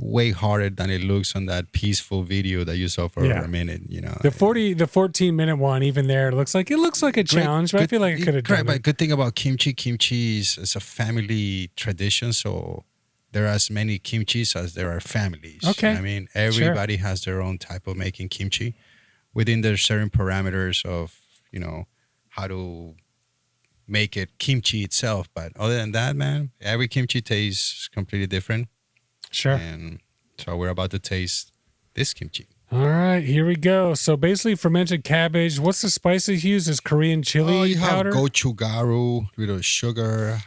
way harder than it looks on that peaceful video that you saw for Yeah. a minute. The 14-minute one, even there, it looks like a challenge, but I feel like I could have Correct, done but it. good thing about kimchi is a family tradition, so there are as many kimchis as there are families. Okay. I mean, everybody has their own type of making kimchi within their certain parameters of, how to make it kimchi itself. But other than that, man, every kimchi tastes completely different. Sure. And so we're about to taste this kimchi. All right, here we go. So basically, fermented cabbage. What's the spices used? Is Korean chili you powder? have gochugaru, little sugar,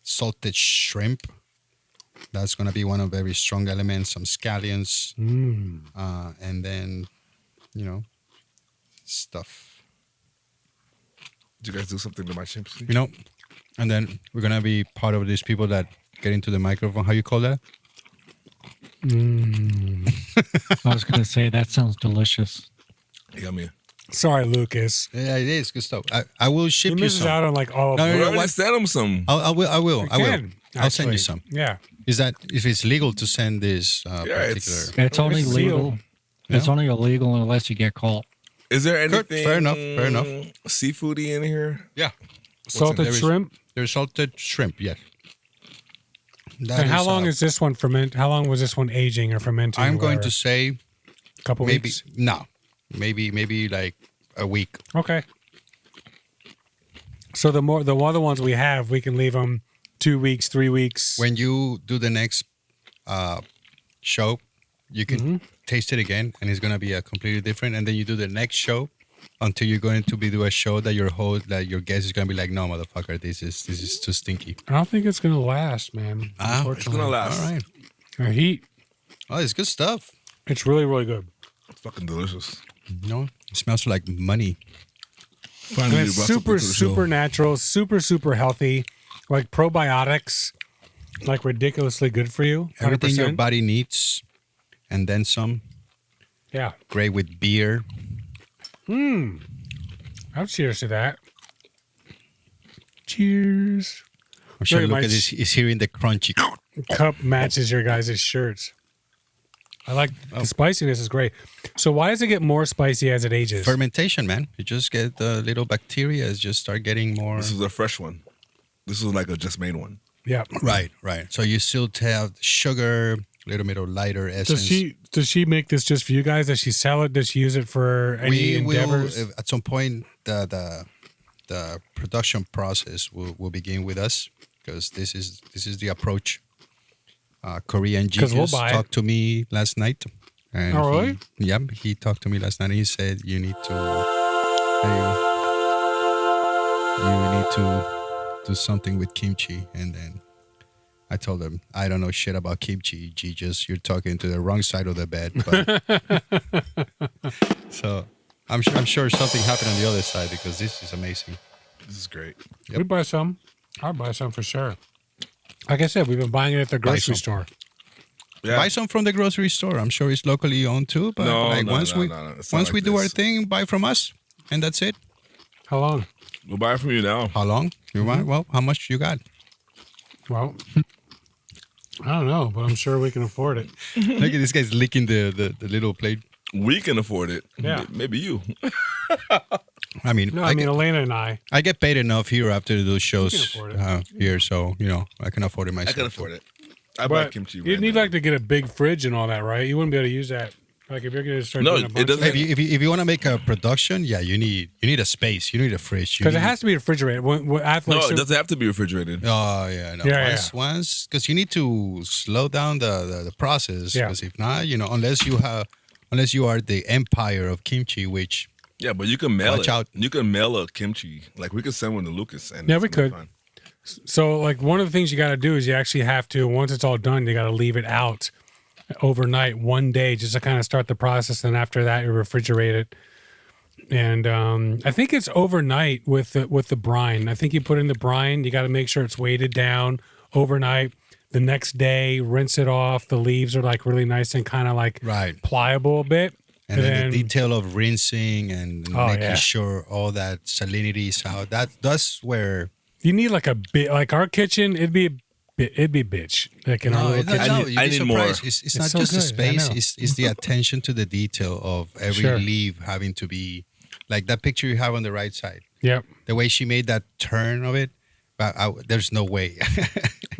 salted shrimp. That's going to be one of very strong elements. Some scallions, and then stuff. Did you guys do something to my chimps? And then we're going to be part of these people that get into the microphone. How you call that? I was going to say that sounds delicious. Yummy. Sorry, Lucas. Yeah, it is good stuff. I will ship He you misses some. out on like all of No, them. no, I sent him some. I will. Can, I'll send you actually. some. Yeah. Is that if it's legal to send this particular? It's only It's legal. sealed. It's only illegal unless you get caught. Is there Good. anything Fair enough. seafoody in here? Yeah. Salted there is- shrimp. There's salted shrimp. Yes. That And how is, long is this one ferment? How long was this one aging or fermenting? I'm or going to whatever? say a couple maybe weeks. no, maybe like a week. Okay. So the other ones we have, we can leave them 2 weeks, 3 weeks. When you do the next show, you can taste it again, and it's gonna be a completely different. And then you do the next show until you're going to be do a show that your host, that your guest is gonna be like, no, motherfucker, this is too stinky. I don't think it's gonna last, man. Ah, It's gonna last. All right. The heat, Oh, it's good stuff. it's really, really good. It's fucking delicious. It smells like money. And it's super natural, super healthy, like probiotics, like ridiculously good for you. 100%. Everything your body needs, and then some. Yeah. Great with beer. I'll cheers to that. Cheers. I'm sure Very Lucas much. is hearing the crunchy. Cup matches your guys' shirts. I like the spiciness is great. So why does it get more spicy as it ages? Fermentation, man. You just get the little bacteria just start getting more. This is a fresh one. This is like a just made one. Yeah. Right. So you still have sugar, a little bit of lighter essence. Does she make this just for you guys? Does she sell it? Does she use it for any endeavors? will, at some point, the production process will begin with us, because this is the approach. Korean G 'Cause we'll just buy it. talked to me last night. And Oh, really? He talked to me last night. And he said you need to do something with kimchi. And then I told him I don't know shit about kimchi. G, just you're talking to the wrong side of the bed. But so I'm sure something happened on the other side, because this is amazing. This is great. We buy some. I'll buy some for sure. Like I said, we've been buying it at the grocery some. store. Yeah. Buy some from the grocery store. I'm sure it's locally owned too. But No. once we It's not once like we do our this. thing, buy from us, and that's it. How long? We'll buy it from you now. How long? You want? Well, how much you got? Well, I don't know, but I'm sure we can afford it. Look at this guy's licking the little plate. We can afford it. Yeah. Maybe you. I mean, No, I mean Elena and I. I get paid enough here after those shows afford it. here, so I can afford it I myself. can afford it. I buy But kimchi. you'd need like to get a big fridge and all that, right? You wouldn't be able to use that. Like if you're going to start No, doing a it bunch doesn't- If you want to make a production, yeah, you need a space. You need a fridge. because it has to be refrigerated. When athletes, No, it doesn't have to be refrigerated. Oh yeah, no. Yeah, once because you need to slow down the process. Yeah. Because if not, unless you are the empire of kimchi, which Yeah, but you can mail Watch it. out. You can mail a kimchi. Like we could send one to Lucas. And Yeah, it's we gonna be could. fine. So like one of the things you got to do is you actually have to, once it's all done, you got to leave it out overnight, one day, just to kind of start the process. And after that, you refrigerate it. And I think it's overnight with the brine. I think you put in the brine. You got to make sure it's weighted down overnight. The next day, rinse it off. The leaves are like really nice and kind of like Right. pliable a bit. and then the detail of rinsing and Oh, making yeah. sure all that salinity is out. That's where you need like a bit, like our kitchen. It'd be bitch. Like in our little it's not- kitchen. you'd I be need more. surprised. It's It's not so just the good, I space. know. It's the attention to the detail of every Sure. leaf having to be like that picture you have on the right side. Yep. The way she made that turn of it, but there's no way.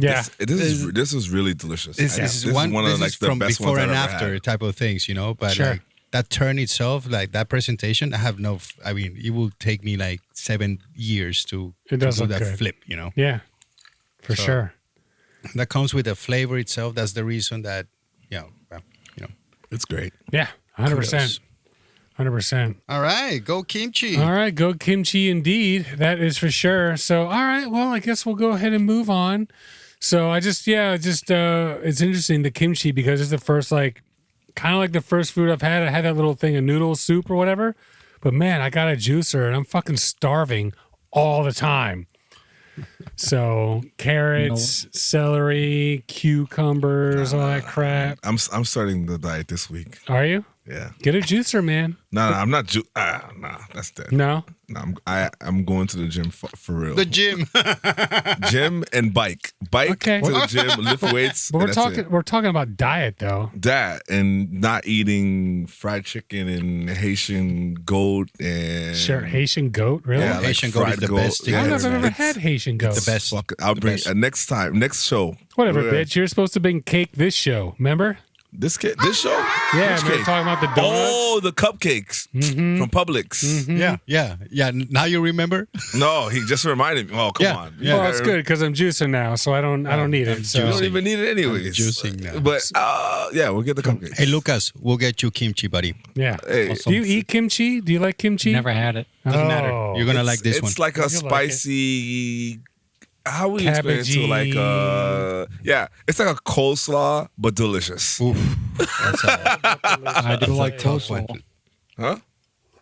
Yeah. This is really delicious. This is one of this like is the from best before ones and I've ever after had. type of things, But Sure. like that turn itself, like that presentation, I have no. I mean, it will take me like 7 years to It does do look that good. flip. Yeah. For So- sure. That comes with the flavor itself. That's the reason that well, It's great. Yeah. 100%. kudos. 100%. All right, go kimchi. All right, go kimchi indeed. That is for sure. So, all right, well, I guess we'll go ahead and move on. So it's interesting, the kimchi, because it's the first, like, kind of like the first food I've had. I had that little thing of noodle soup or whatever. But man, I got a juicer and I'm fucking starving all the time. So carrots, celery, cucumbers, all that crap. I'm starting the diet this week. Are you? Yeah. Get a juicer, man. No, I'm not. That's dead. No? No, I'm going to the gym for real. The gym. Gym and bike. Okay. To the gym, lift weights. But and that's it. we're talking about diet though. That and not eating fried chicken and Haitian goat and Sure, Haitian goat, really? Yeah, like Haitian goat is fried the best thing I don't know if I've ever it's had Haitian goat. the best. Fuck, I'll bring best. next show. Whatever, Yeah. bitch. You're supposed to bring cake this show, remember? This show. Yeah, Which we were cake? talking about the donuts. Oh, the cupcakes from Publix. Yeah. Now you remember? No, he just reminded me. Oh, come Yeah, on. yeah. Well, it's good because I'm juicing now, so I don't need it. So. You don't even need it anyways. Juicing now. But yeah, we'll get the cupcakes. Hey, Lucas, we'll get you kimchi, buddy. Yeah. Hey, Do you eat kimchi? Do you like kimchi? Never had it. Doesn't matter. Oh. You're gonna like this one. It's like a You'll like it. spicy. How would you explain it to like it's like a coleslaw but delicious. Oof. That's I do like tough one. coleslaw. Huh?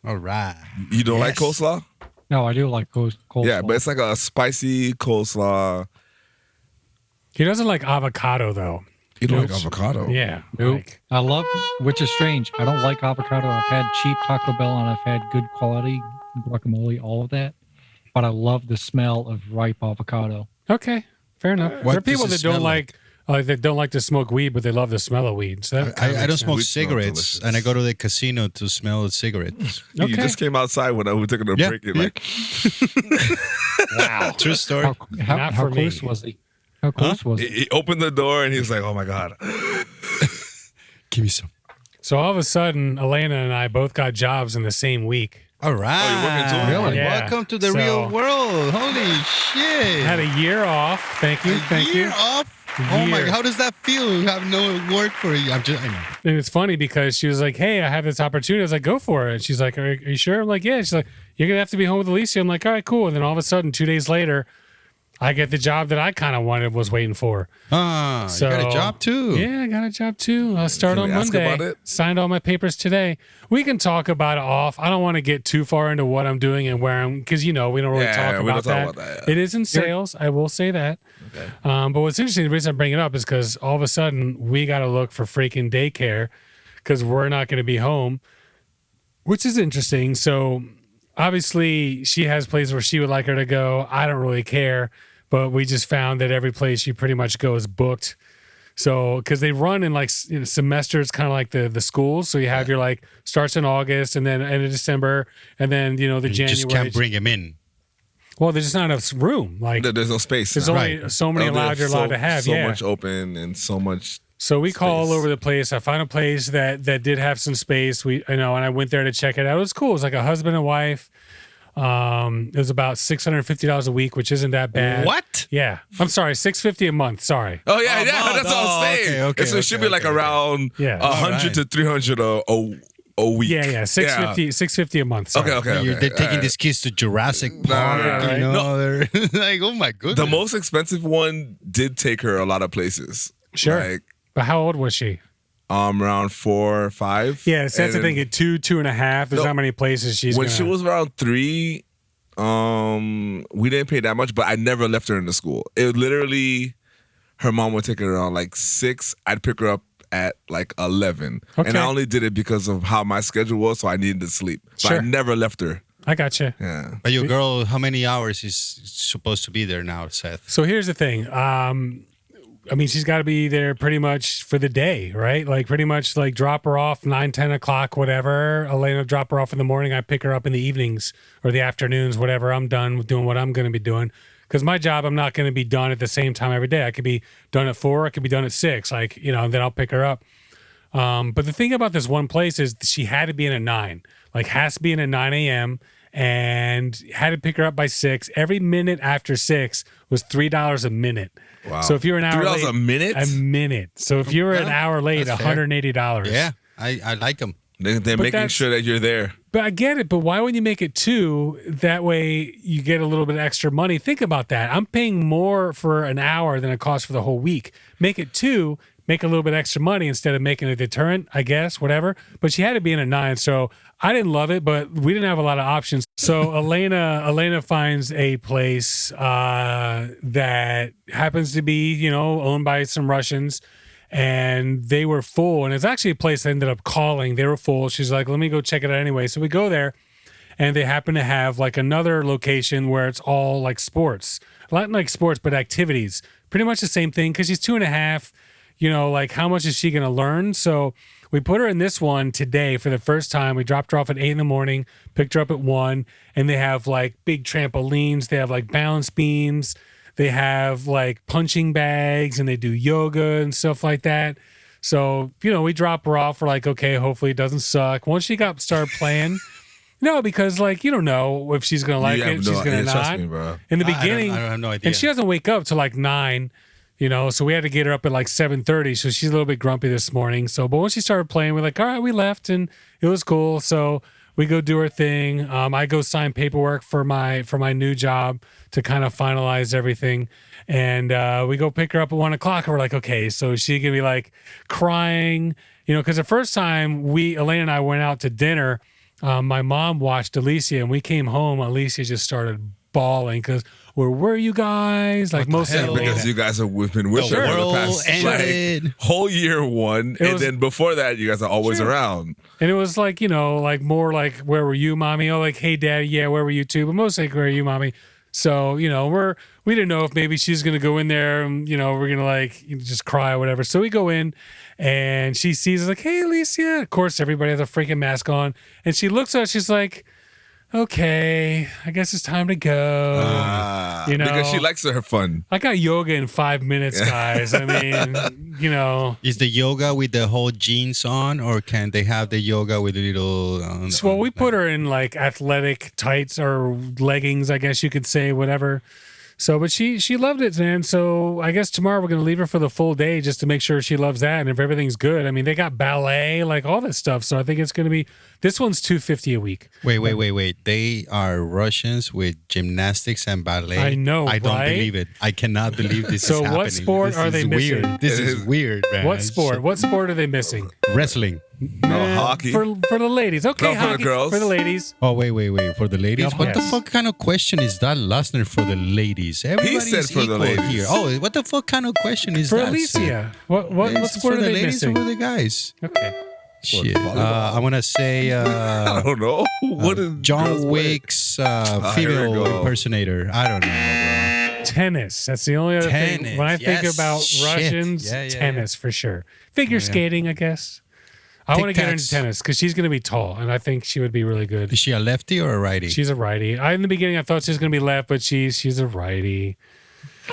All right. You don't like Yes. coleslaw? No, I do like coleslaw. Yeah, but it's like a spicy coleslaw. He doesn't like avocado though. You don't like avocado? Yeah. Nope. Like, I love, which is strange. I don't like avocado. I've had cheap Taco Bell and I've had good quality guacamole, all of that. But I love the smell of ripe avocado. okay, fair enough. What There are people does it that don't smell like? that don't like to smoke weed, but they love the smell of weed. So that kinda I don't makes smoke Weed smells cigarettes, delicious. and I go to the casino to smell cigarettes. You Okay. just came outside when I was taking a Yeah, break. And yeah. like, Wow. True story. Not How for me. close was he? How close was he? he opened the door and he was like, "Oh my god!" Give me some. So all of a sudden, Elena and I both got jobs in the same week. All right. you're working too? Really? Yeah. Welcome to the So- real world. Holy shit. Had a year off. Thank you. Thank year you. off. Oh my! Year. How does that feel? You have no work for a year. I know. And it's funny because she was like, "Hey, I have this opportunity." I was like, "Go for it." She's like, "Are you sure?" I'm like, "Yeah." She's like, "You're gonna have to be home with Alicia." I'm like, "All right, cool." And then all of a sudden, 2 days later, I get the job that I kind of was waiting for. You got a job too. Yeah, I got a job too. I'll start Can on we ask Monday. about it? Signed all my papers today. We can talk about it off. I don't want to get too far into what I'm doing and where I'm, because we don't really talk we about don't that. talk about that, yeah. It is in sales. I will say that. Okay. But what's interesting, the reason I bring it up is because all of a sudden we got to look for freaking daycare because we're not going to be home, which is interesting. So obviously she has places where she would like her to go. I don't really care, but we just found that every place she pretty much goes is booked. So, because they run in like semesters, kind of like the schools. So you have your like starts in August and then end of December, and then the You January. just can't bring him in. Well, there's just not enough room. Like There's no space. there's now. only so many allowed you're allowed to have. So yeah. much open and so much. So we call all space. over the place. I found a place that did have some space. And I went there to check it out. It was cool. It was like a husband and wife. It was about $650 a week, which isn't that bad. What? Yeah, I'm sorry, $650 a month. Sorry. Oh yeah, Oh, yeah. no, That's what no, I'm saying. okay, so it should be like okay. around Yeah. 100 to 300 a week. Yeah, $650 a month. Sorry. Okay. They're taking these kids to Jurassic Park. right. You know, they're like, oh my goodness. The most expensive one did take her a lot of places. Sure. Like But how old was she? around 4 or 5. Yeah, so that's the And thing. At 2.5, there's No, not many places she's when gonna... she was around 3, we didn't pay that much, but I never left her in the school. It literally, her mom would take her around like 6. I'd pick her up at like 11. Okay. And I only did it because of how my schedule was, so I needed to sleep. So Sure. I never left her. I gotcha. Yeah. But your girl, how many hours is supposed to be there now, Seth? So here's the thing. I mean, she's got to be there pretty much for the day, right? Like pretty much like drop her off 9, 10 o'clock, whatever. Elena drop her off in the morning. I pick her up in the evenings or the afternoons, whatever. I'm done with doing what I'm going to be doing. Because my job, I'm not going to be done at the same time every day. I could be done at 4. I could be done at 6. Like, and then I'll pick her up. But the thing about this one place is she had to be in at 9. Like has to be in at 9 a.m. and had to pick her up by 6. Every minute after 6 was $3 a minute. Wow. So if you're an hour $3 late, a minute? a minute. So if you were an hour late, that's fair. $180. Yeah, I like them. They're making that's- sure that you're there. But I get it. But why wouldn't you make it 2? That way you get a little bit extra money. Think about that. I'm paying more for an hour than it costs for the whole week. Make it 2, make a little bit extra money instead of making a deterrent, I guess, whatever. But she had to be in a 9. So I didn't love it, but we didn't have a lot of options. So Elena finds a place that happens to be, owned by some Russians. And they were full. And it's actually a place I ended up calling. They were full. She's like, let me go check it out anyway. So we go there, and they happen to have like another location where it's all like sports. Not like sports, but activities. Pretty much the same thing because she's 2.5. Like how much is she going to learn? So we put her in this one today for the first time. We dropped her off at 8 in the morning, picked her up at 1. And they have like big trampolines. They have like balance beams. They have like punching bags and they do yoga and stuff like that. So, we drop her off. We're like, okay, hopefully it doesn't suck. Once she started playing, no, because like, you don't know if she's going to like it. She's going to trust not. me, bro. In the beginning, I have no idea. and she doesn't wake up till like 9, so we had to get her up at like 7:30. So she's a little bit grumpy this morning. So, but once she started playing, we're like, all right, we left and it was cool. So we go do our thing. I go sign paperwork for my new job to kind of finalize everything. And we go pick her up at 1 o'clock. And we're like, okay, so she can be like crying, because the first time Elena and I went out to dinner, my mom watched Alicia and we came home. Alicia just started bawling because where were you guys? Like most of Because you guys have been with her for the past whole year 1. And then before that, you guys are always around. And it was like, like more like, where were you, mommy? Oh, like, hey, daddy, yeah, where were you too? But mostly like, where are you, mommy? So, we didn't know if maybe she's going to go in there and, we're going to like just cry or whatever. So we go in and she sees us like, hey, Alicia. Of course, everybody has a freaking mask on. And she looks at us, she's like, okay, I guess it's time to go. Because she likes her fun. I got yoga in 5 minutes, guys. I mean, Is the yoga with the whole jeans on, or can they have the yoga with a little? Well, we put her in like athletic tights or leggings, I guess you could say, whatever. So, but she loved it, man. So I guess tomorrow we're going to leave her for the full day just to make sure she loves that. And if everything's good, I mean, they got ballet, like all this stuff. So I think it's going to be, this one's $250 a week. Wait. They are Russians with gymnastics and ballet. I know, I don't right? believe it. I cannot believe this So is happening. what sport This are is they missing? weird. This is weird, man. What sport? What sport are they missing? Wrestling. Hockey. For the ladies. Okay, No, for the hockey. girls. For the ladies. Oh, wait. For the ladies? What the Yes. fuck kind of question is that, Lasner, for the ladies? Everybody's said for the equal ladies. here. Oh, what the fuck kind of question is For that? Alicia. What Is sport for are the they ladies or missing? for the guys? Okay. Shit. I want to say I don't know. What is John girls play? Wick's here we female go. impersonator. I don't know, Tennis. That's the only other thing. Tennis, When I think yes. about Shit. Russians, Yeah. tennis for sure. Figure skating, I guess. I want to get her into Tic-tacs. tennis because she's going to be tall, and I think she would be really good. Is she a lefty or a righty? She's a righty. In the beginning, I thought she was going to be left, but she's a righty.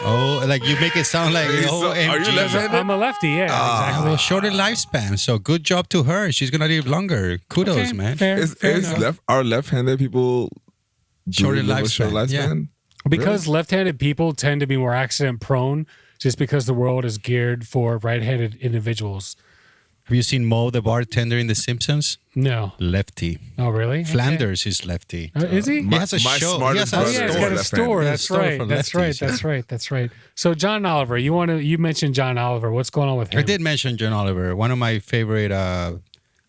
Oh, like you make it sound like Are you OMG. left-handed? I'm a lefty, yeah. Exactly. Well, shorter lifespan, so good job to her. She's gonna live longer. Kudos, Okay, man. Fair enough. Are left-handed people Shorter do live a short lifespan, yeah. lifespan? Because left-handed people tend to be more accident-prone just because the world is geared for right-handed individuals. Have you seen Mo, the bartender in The Simpsons? No. Lefty. Oh, really? Okay. Flanders is lefty. Is he? He has a My show. He smartest has a Oh, yeah, he's brother got a left-handed. store. Yeah, That's store right. for That's right. lefties, That's right. That's right. So John Oliver, you mentioned John Oliver. What's going on with him? I did mention John Oliver, one of my favorite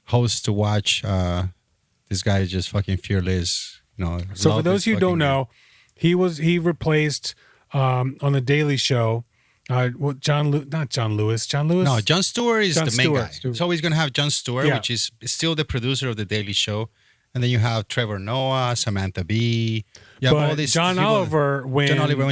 hosts to watch. This guy is just fucking fearless. So for love those this who don't fucking guy. know, he replaced on the Daily Show. Not John Lewis. John Lewis. No, Jon Stewart is Jon the main Stewart. guy. So he's gonna have Jon Stewart, Yeah. which is still the producer of the Daily Show, and then you have Trevor Noah, Samantha Bee. You have all But these John people. Oliver went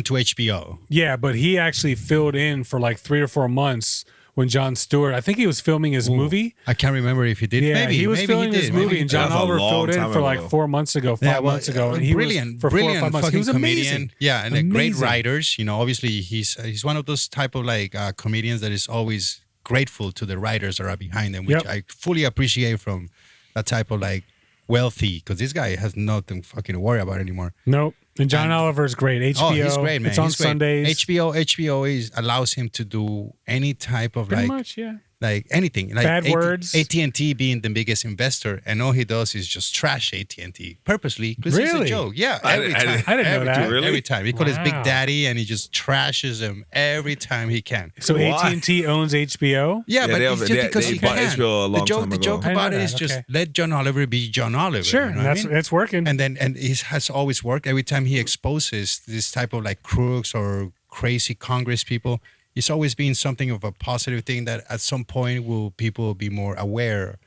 to HBO. Yeah, but he actually filled in for like 3 or 4 months when Jon Stewart. I think he was filming his movie. I can't remember if he did. Yeah, maybe he was maybe filming he his did. movie, Maybe and he did. John That was a Oliver long filled in time for like ago. 4 months ago, 5 Yeah, well, months ago, and he brilliant, was for 4 or 5 brilliant months. He fucking was comedian. amazing. Yeah, and a great Amazing. writers. Obviously he's one of those type of like comedians that is always grateful to the writers that are behind them, which Yep. I fully appreciate from that type of like wealthy, because this guy has nothing fucking to worry about anymore. Nope. And John Oliver's great. HBO. Oh, he's great, man. It's on He's great. Sundays. HBO allows him to do any type of Pretty like much, yeah. Like anything, like Bad words. AT&T being the biggest investor, and all he does is just trash AT&T purposely because it's a Really? joke. Yeah, I every didn't- time. I didn't know every that. time, Really? Every time he called his Big Wow. Daddy, and he just trashes him every time he can. So Why? AT&T owns HBO. Yeah, but they it's have- just they- because they he bought can. HBO a long the joke, time the ago. joke I know about it that, is just okay. let John Oliver be John Oliver. Sure, you know what I that's mean? it's working. And it has always worked. Every time he exposes this type of like crooks or crazy Congress people, it's always been something of a positive thing that at some point will people be more aware,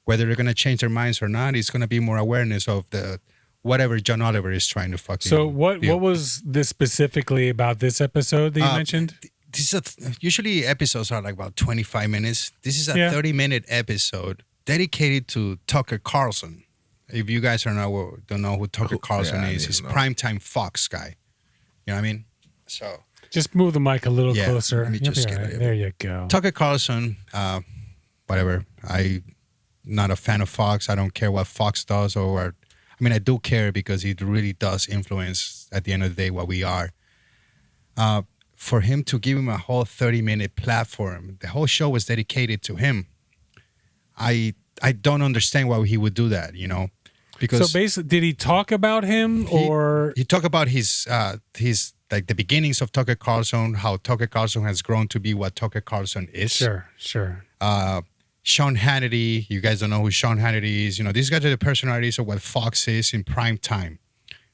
whether they're gonna change their minds or not. It's gonna be more awareness of the whatever John Oliver is trying to fucking. So what do. was this specifically about this episode that you mentioned? This is usually episodes are like about 25 minutes. This is a Yeah. 30-minute episode dedicated to Tucker Carlson. If you guys don't know who Tucker Carlson yeah, I is, need he's to know. primetime Fox guy. You know what I mean? So Just move the mic a little Yeah, closer. let me You'll just be get all it. There you go. Tucker Carlson, whatever. I'm not a fan of Fox. I don't care what Fox does I mean, I do care because it really does influence at the end of the day what we are. For him to give him a whole 30-minute platform, the whole show was dedicated to him. I don't understand why he would do that, you know, because So basically, did he talk about him or he talked about his like the beginnings of Tucker Carlson, how Tucker Carlson has grown to be what Tucker Carlson is. sure. Sean Hannity, you guys don't know who Sean Hannity is. You know, these guys are the personalities of what Fox is in prime time.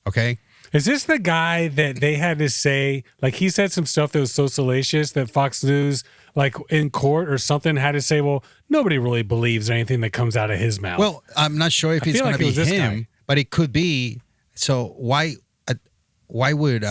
Okay? Is this the guy that they had to say, like he said some stuff that was so salacious that Fox News, like in court or something, had to say, well, nobody really believes anything that comes out of his mouth. Well, I'm not sure if I it's feel going like to it be was this him, guy. but it could be. So why would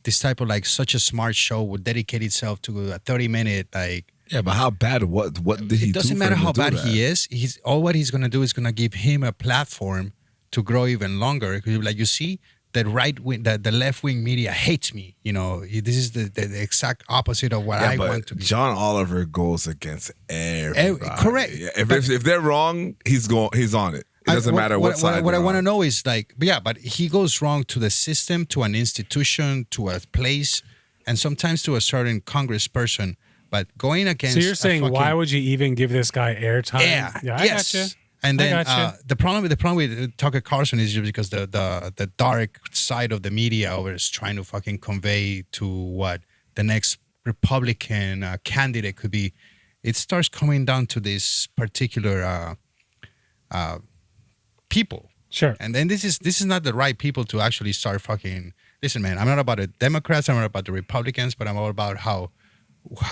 this type of like such a smart show would dedicate itself to a 30-minute like? Yeah, but how bad? What did he do? It doesn't for matter him to how do bad that? he is. What he's going to do is going to give him a platform to grow even longer. Because like you see, the right wing, the left wing media hates me. You know, this is the exact opposite of what Yeah, I but want to be. John Oliver goes against everybody. Correct. Yeah, if they're wrong, he's on it. It doesn't matter what side. What I they're want to on. know is like, yeah, but he goes wrong to the system, to an institution, to a place, and sometimes to a certain congressperson. But going against, so you're saying, why would you even give this guy airtime? Yeah, I yes. gotcha. And then gotcha. the problem with Tucker Carlson is just because the dark side of the media over is trying to fucking convey to what the next Republican candidate could be. It starts coming down to this particular people. Sure. And then this is not the right people to actually start fucking. Listen, man, I'm not about the Democrats. I'm not about the Republicans, but I'm all about how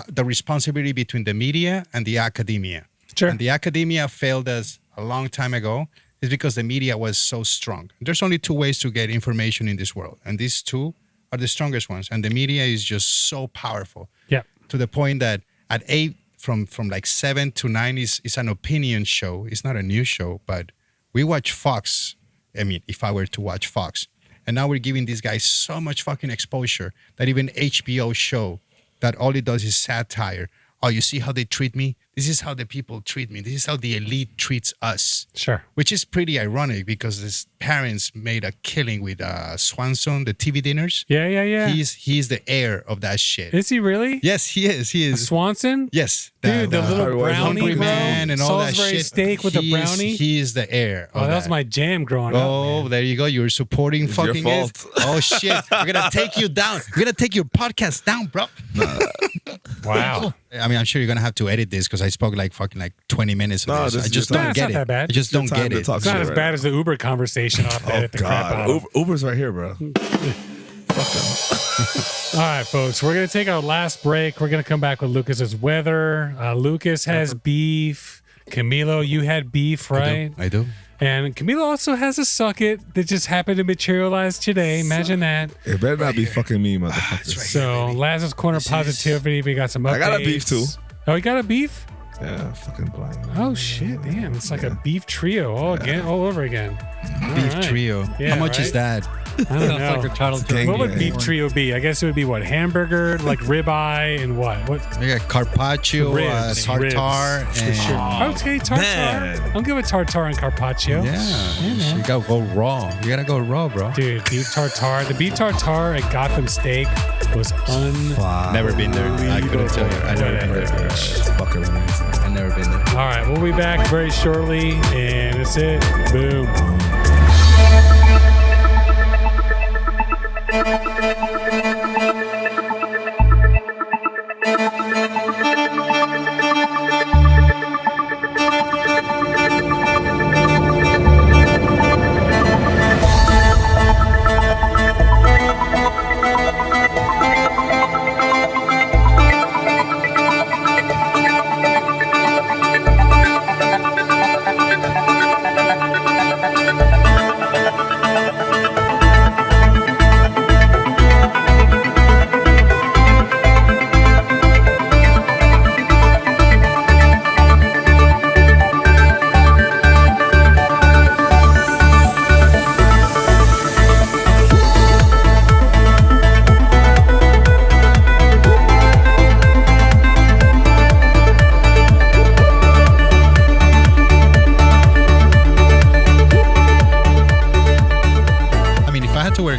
the responsibility between the media and the academia. Sure. And the academia failed us a long time ago is because the media was so strong. There's only two ways to get information in this world, and these two are the strongest ones. And the media is just so powerful. Yeah. To the point that at 8, from like 7 to 9 is an opinion show. It's not a news show, but we watch Fox. I mean, if I were to watch Fox. And now we're giving these guys so much fucking exposure that even HBO show that all it does is satire. Oh, you see how they treat me? This is how the people treat me. This is how the elite treats us. Sure. Which is pretty ironic because his parents made a killing with Swanson, the TV dinners. Yeah. He's the heir of that shit. Is he really? Yes, he is. He is. Swanson? Yes. Dude, the little brownie, Hungry bro. Man and all that Salisbury shit. steak with the brownie. He is the heir. Oh, of that was my jam growing up. Oh, man. there you go. You're supporting It's your fucking fault. it. Oh shit. We're gonna take you down. We're gonna take your podcast down, bro. Wow. I mean, I'm sure you're gonna have to edit this because I spoke like fucking like 20 minutes of No, this. this I is just your don't time. get It's it. not that bad. I just It's your don't time get to it. talk It's not shit as right bad now. as the Uber conversation off the Oh crap out God, of. Uber's right here, bro. All right, folks, we're going to take our last break. We're going to come back with Lucas's weather. Lucas has beef. Camilo, you had beef, right? I do. And Camilo also has a suck it that just happened to materialize today. Imagine that. It better not be fucking me, motherfuckers. So, Lazarus Corner Positivity. We got some updates. I got a beef, too. Oh, you got a beef? Yeah, fucking blind. Oh, shit. Damn. It's like a beef trio all over again. Beef All right. trio. Yeah, How much is right? that? I don't Sounds like know. a title to Dang What would it. beef trio be? I guess it would be what? Hamburger, like ribeye, and what? What? We got carpaccio, Ribs. tartar, Ribs, for and sure. Okay, tartar. Man. I'm good with tartar and carpaccio. yeah, man. you gotta go raw. You gotta go raw, bro. Dude, beef tartar. The beef tartar at Gotham Steak was Never been there. I couldn't tell you. I never been there. Whatever. Daycare is amazing. I've never been there. All right, we'll be back very shortly, and that's it. Boom.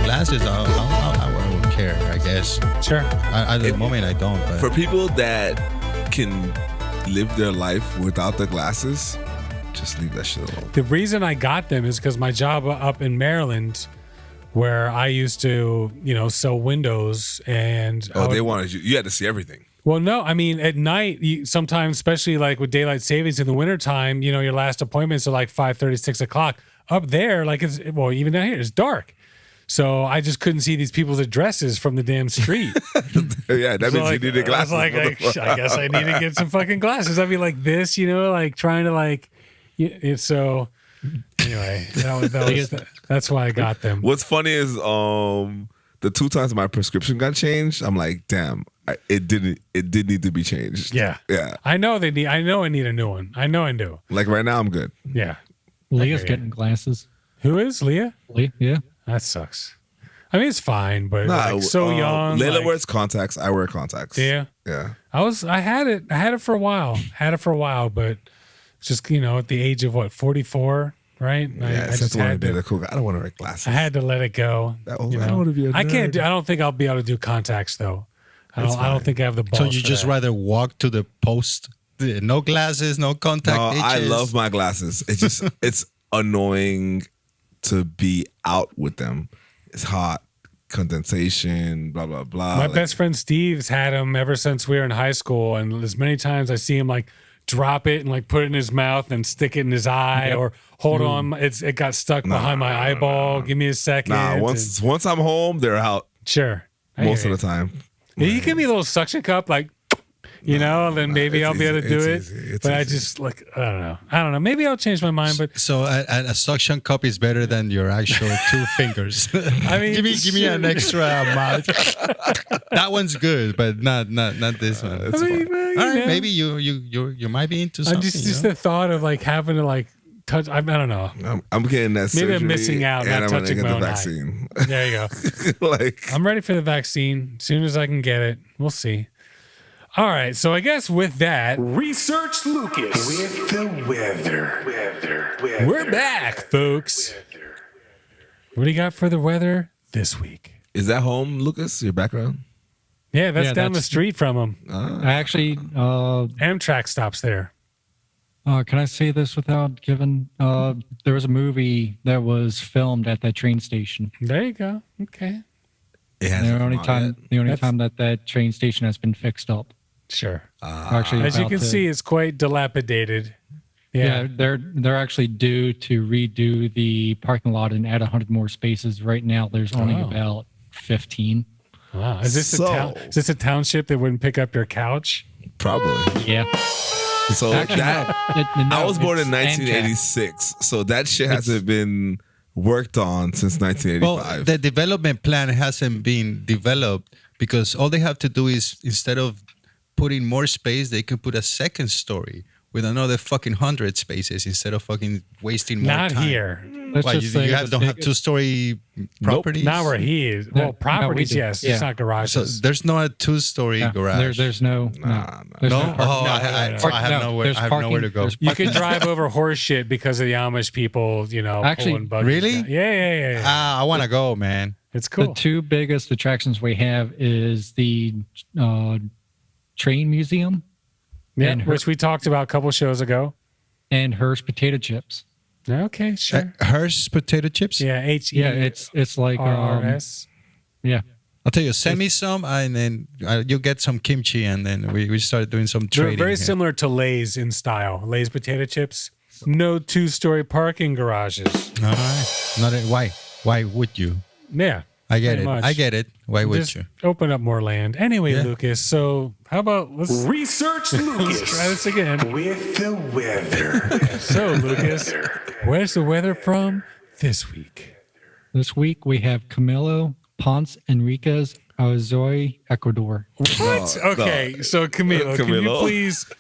I wouldn't care, I guess. Sure. At the moment, I don't. But For people that can live their life without the glasses, just leave that shit alone. The reason I got them is because my job up in Maryland, where I used to, sell windows, and They wanted you. You had to see everything. Well, no, I mean, at night, sometimes, especially like with daylight savings in the wintertime, your last appointments are like 5:30, 6 o'clock. Up there, even down here, it's dark. So I just couldn't see these people's addresses from the damn street. Yeah, that means you needed glasses. I was like, I guess I need to get some fucking glasses. I'd be like this, trying to so anyway, that's why I got them. What's funny is the 2 times my prescription got changed, I'm like, damn, it did need to be changed. Yeah. I know I need a new one. I know I do. Like right now I'm good. Yeah. Leah's getting glasses. Who is Leah? Leah, yeah. That sucks. I mean, it's fine, but so young. Layla wears contacts. I wear contacts. Yeah. Yeah. I had it for a while. But just at the age of 44, right? Yeah, I just wanted to be the cool guy. I don't want to wear glasses. I had to let it go. I don't want to be a nerd. I can't. I don't think I'll be able to do contacts though. I don't think I have the balls. So you just rather walk to the post, no glasses, no contact. No, itches. I love my glasses. It's just it's annoying to be out with them. It's hot, condensation, blah blah blah. My best friend Steve's had them ever since we were in high school, and as many times I see him drop it and put it in his mouth and stick it in his eye, or hold on, it got stuck behind my eyeball. Give me a second. Once I'm home, they're out. Sure. Most of the time. Yeah, you give me a little suction cup, then maybe I'll be able to do it. But I just I don't know. Maybe I'll change my mind. But so a suction cup is better than your actual 2 fingers. I mean, give me an extra amount. That one's good, but not this one. I mean, All right, maybe you might be into something. Just the thought of having to touch. I don't know. I'm getting that surgery. Maybe I'm missing out. And not I'm touching gonna my get the own vaccine. Eye. There you go. I'm ready for the vaccine. As soon as I can get it, we'll see. All right, so I guess with that, Research Lucas with the weather. We're back, folks. What do you got for the weather this week? Is that home, Lucas? Your background? Yeah, that's down the street from him. I actually, Amtrak stops there. can I say this without giving? There was a movie that was filmed at that train station. There you go. Okay. It hasn't The only come out yet. time that train station has been fixed up. Sure. Actually, As you can see, it's quite dilapidated. Yeah, they're actually due to redo the parking lot and add 100 more spaces. Right now, there's only about 15. Wow. Is this a township that wouldn't pick up your couch? Probably. Yeah. So Actually, I was born in it's 1986, so that shit hasn't been worked on since 1985. Well, the development plan hasn't been developed because all they have to do is, instead of putting more space, they can put a second story with another fucking 100 spaces instead of fucking wasting more time. Not here. Let's Why, just say you don't have 2-story properties? Not where he is. Well, properties, do. yes. Yeah. It's not So garages. there's no a 2-story garage. There's no. There's No? park- Oh, no, I have nowhere. there's I have parking- nowhere to go. there's You can drive over horse shit because of the Amish people, Actually, pulling buggies really? down. Yeah. I want to go, man. It's cool. The 2 biggest attractions we have is the train museum Yeah, And which we talked about a couple shows ago. And Hirsch potato chips. Okay, sure. Hirsch potato chips. Yeah, Yeah, it's like HERS. yeah. I'll tell you, send me some, and then you'll get some kimchi, and then we started doing some They're trading. very here. similar to Lay's in style. Lay's potato chips. No 2-story parking garages. All right. Not a, why? Why would you? Yeah. I get pretty it. much. I get it. Why would Just you? open up more land. Anyway, Yeah. Lucas, so how about let's Research try Lucas this again. with the weather. So, Lucas, where's the weather from this week? This week we have Camilo, Ponce Enriquez, Azoy, Ecuador. What? No, Okay, so Camilo, can you Camilo. please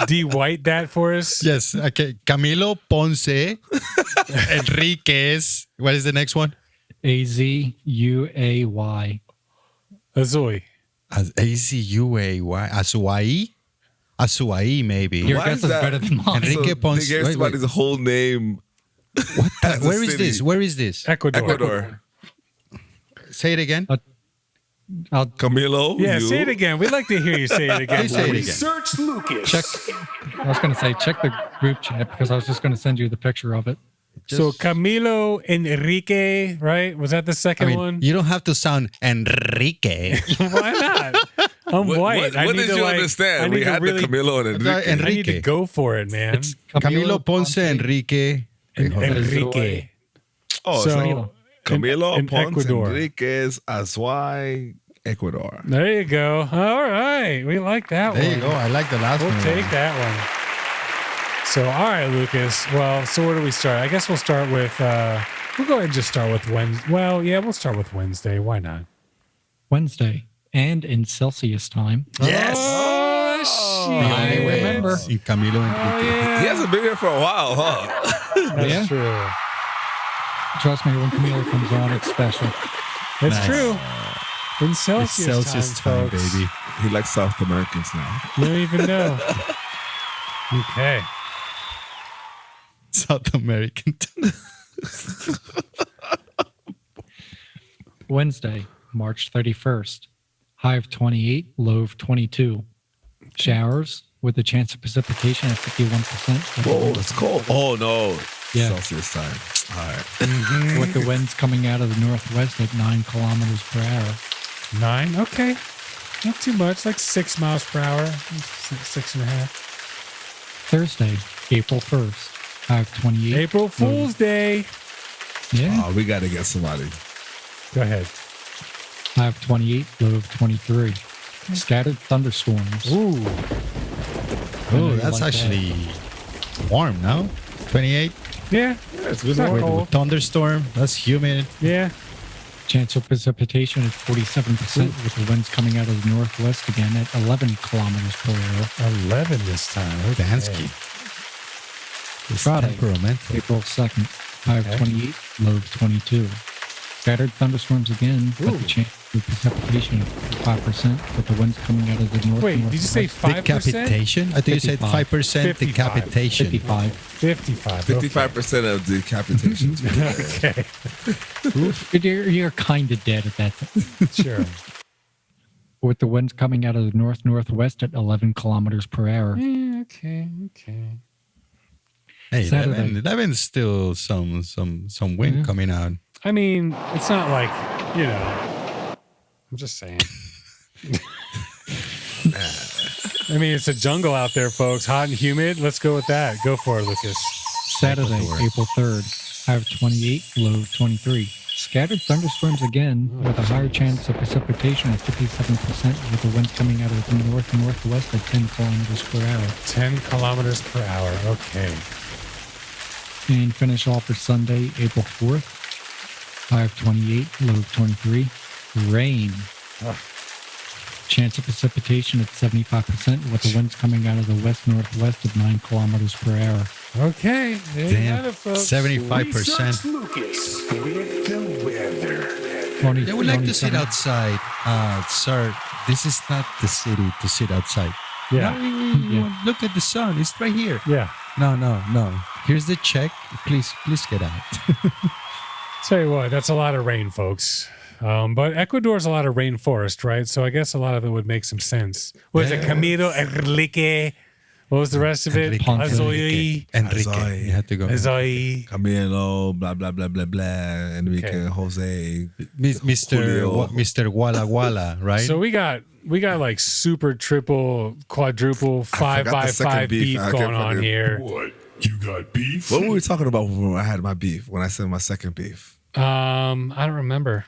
de-white that for us? Yes. Okay. Camilo Ponce Enriquez. What is the next one? Azuay. Azoy. Azuay. Azuay? Azuay, maybe. Your Why guess is is that? better than mine. Enrique Ponce. They gave wait, somebody wait. the whole name. Where is city. this? Where is this? Ecuador. Ecuador. Say it again. Camilo. Yeah, you. say it again. We'd like to hear you say it again. Please say it again. Research Lucas. Check. I was going to say check the group chat because I was just going to send you the picture of it. So Camilo Enrique, right? Was that the I second mean, one? you don't have to sound Enrique. Why not? I'm white. What did you understand? We had the Camilo and Enrique. I need to Enrique. go for it, man. It's Camilo Ponce Enrique. Wait, hold on. Enrique. Oh, So, so Camilo in Ponce Ecuador. Enriquez Azuay, Ecuador. There you go. All right. We like that one. There you go. I like the last We'll one. take that one. So, all right, Lucas. Well, so where do we start? I guess we'll start with, we'll go ahead and just start with Wednesday. Well, yeah, we'll start with Wednesday. Why not? Wednesday and in Celsius time. Yes. Oh, I shit. remember. Camilo Enrique. Yeah. He hasn't been here for a while, huh? That's Yeah. true. Trust me, when Camilo comes on, it's special. It's Nice. true. In It's Celsius, Celsius time, folks. baby. He likes South Americans now. You don't even know. Okay. South American. Wednesday, March 31st. High of 28, low of 22. Showers with a chance of precipitation at 51%. Whoa, that's cold. Oh, no. Yeah. Celsius time. All right. With the winds coming out of the northwest at 9 kilometers per hour. 9? Okay. Not too much. Like 6 miles per hour. 6.5. Thursday, April 1st. High of 28. April Fool's Day. Yeah. Oh, we got to get somebody. Go ahead. High of 28, low of 23. Scattered thunderstorms. Ooh. Oh, you that's like that. actually warm now. 28. Yeah. It's It's not With cold. thunderstorm. That's humid. Yeah. Chance of precipitation at 47% with the winds coming out of the northwest again at 11 kilometers per hour. 11 this time. Okay. Dansky. It's Friday. temperamental. April 2nd, high of 28, low of 22. Scattered thunderstorms again, but the chance of precipitation of 5% with the winds coming out of the north. Wait, did you say 5%? Decapitation? I think you said 55. 5% 55. decapitation. 55. 55. Okay. 55% of decapitations. Okay. You're kind of dead at that time. Sure. With the winds coming out of the northwest at 11 kilometers per hour. Yeah, okay. Okay. Hey, Saturday. 11's still some wind coming out. I mean, it's not like, you know, I'm just saying. I mean, it's a jungle out there, folks. Hot and humid. Let's go with that. Go for it, Lucas. Saturday, Ecuador. April 3rd, high of 28, low of 23. Scattered thunderstorms again with a higher chance of precipitation at 57% with the winds coming out of the northwest at 10 kilometers per hour. 10 kilometers per hour. Okay. And finish off for Sunday, April 4th, high of 28, low of 23. Rain. Chance of precipitation at 75% with the winds coming out of the west-northwest at 9 kilometers per hour. Okay. There you got it, folks. 75%. Research Lucas with the weather. They would like to sit 27. outside. Sir, this is not the city to sit outside. Yeah. No, look at the sun. It's right here. Yeah. No. Here's the check. Please get out. Tell you what, that's a lot of rain, folks. But Ecuador's a lot of rainforest, right? So I guess a lot of it would make some sense. Was it Camilo Enrique? What was the rest of it? Azoy. Enrique. You had to go. Azoy. Camilo, blah, blah, blah, blah, blah. Enrique, Okay. Jose. Mr. Walla Walla, right? So we got like super triple quadruple 5x5 beef I going can't on fucking- here. What? You got beef? What were we talking about when I had my beef? When I said my second beef? I don't remember.